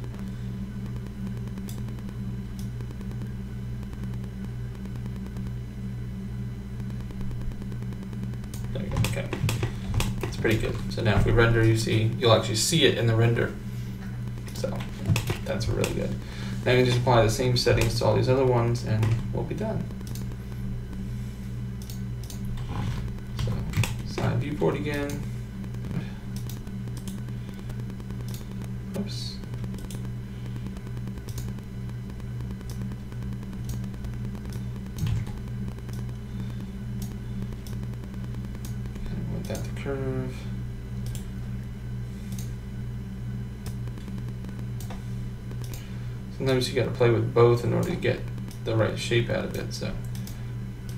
there we go. Okay. It's pretty good. So now if we render, you'll actually see it in the render. So that's really good. Now you can just apply the same settings to all these other ones and we'll be done. So side viewport again. Oops. Want that to curve. Sometimes you got to play with both in order to get the right shape out of it, so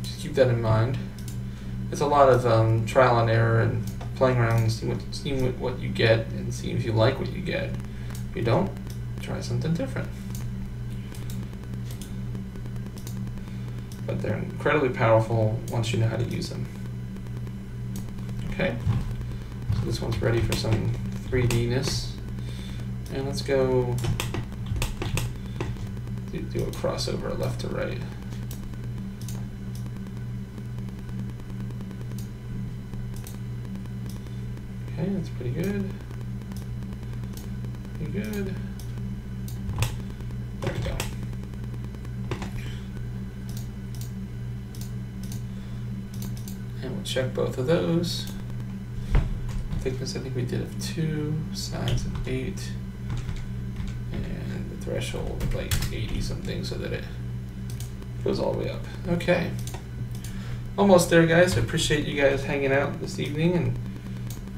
just keep that in mind. It's a lot of trial and error and playing around and seeing what you get and seeing if you like what you get. If you don't, try something different. But they're incredibly powerful once you know how to use them. Okay, so this one's ready for some 3D-ness. And let's go do a crossover left to right. Okay, that's pretty good. Pretty good. There we go. And we'll check both of those. Thickness, I think we did of 2, sides of 8. Threshold of like 80 something so that it goes all the way up. Okay, almost there, guys. I appreciate you guys hanging out this evening and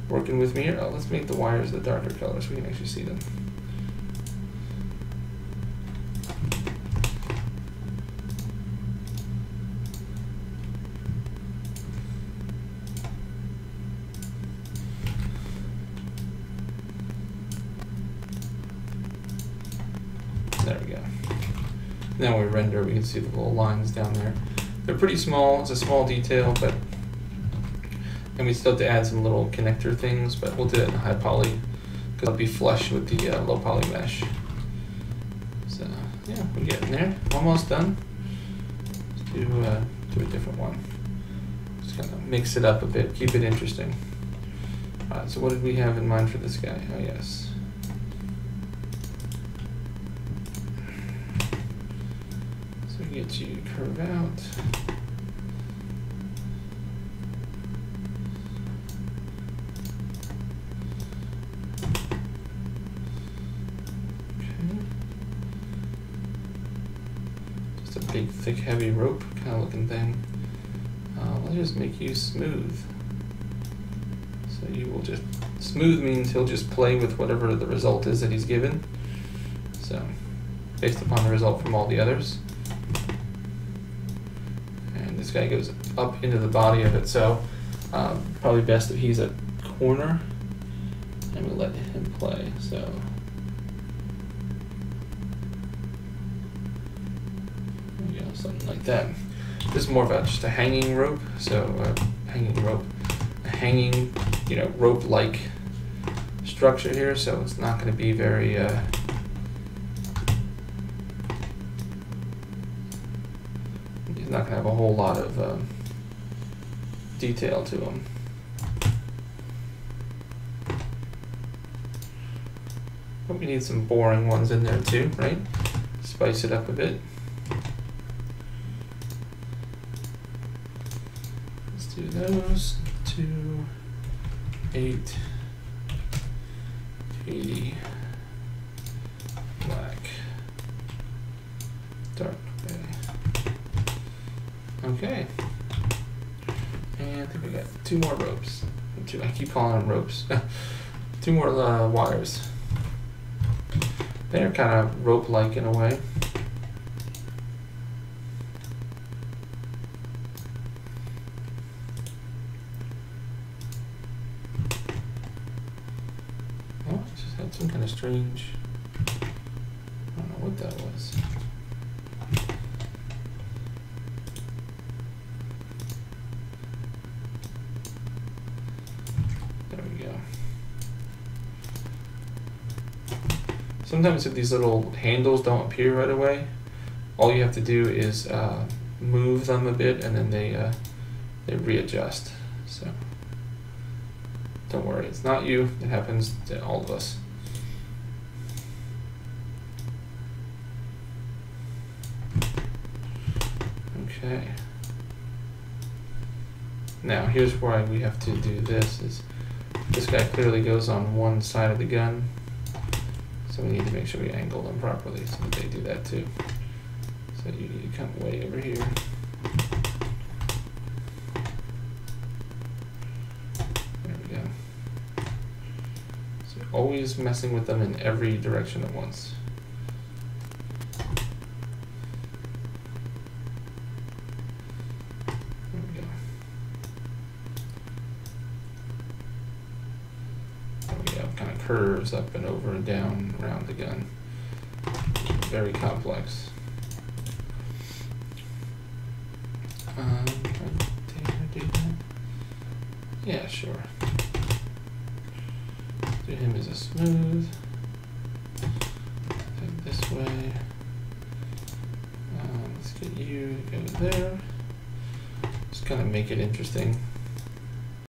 working with me here. Oh, let's make the wires the darker color so we can actually see them. There we go. Now we render, we can see the little lines down there. They're pretty small, it's a small detail, but and we still have to add some little connector things, but we'll do it in high poly because it'll be flush with the low poly mesh. So yeah, we're getting there. Almost done. Let's do a different one. Just kind of mix it up a bit, keep it interesting. Alright, so what did we have in mind for this guy? Oh yes. Get you to curve out. Okay. Just a big, thick, heavy rope kind of looking thing. Let's just make you smooth. So you will just, smooth means he'll just play with whatever the result is that he's given. So, based upon the result from all the others. this guy goes up into the body of it, so probably best if he's a corner, and we let him play. So there we go, something like that. This is more of just a hanging rope, so a hanging, you know, rope-like structure here. So it's not going to be very. He's not going to have a whole lot of detail to him. But we need some boring ones in there too, right? Spice it up a bit. Let's do those. 2, 8, 80, black, dark gray. Okay. And I think we got 2 more ropes. I keep calling them ropes. 2 more wires. They're kind of rope-like in a way. Oh, it just had some kind of strange. I don't know what that was. Sometimes if these little handles don't appear right away, all you have to do is move them a bit, and then they readjust. So don't worry, it's not you. It happens to all of us. Okay. Now here's why we have to do this. Is this guy clearly goes on one side of the gun. So we need to make sure we angle them properly so that they do that too. So you need to come way over here. There we go. So always messing with them in every direction at once. There we go. Kind of curves up and over and down around the gun. Very complex. Yeah, sure. Do him as a smooth. Head this way. Let's get you to go there. Just kind of make it interesting.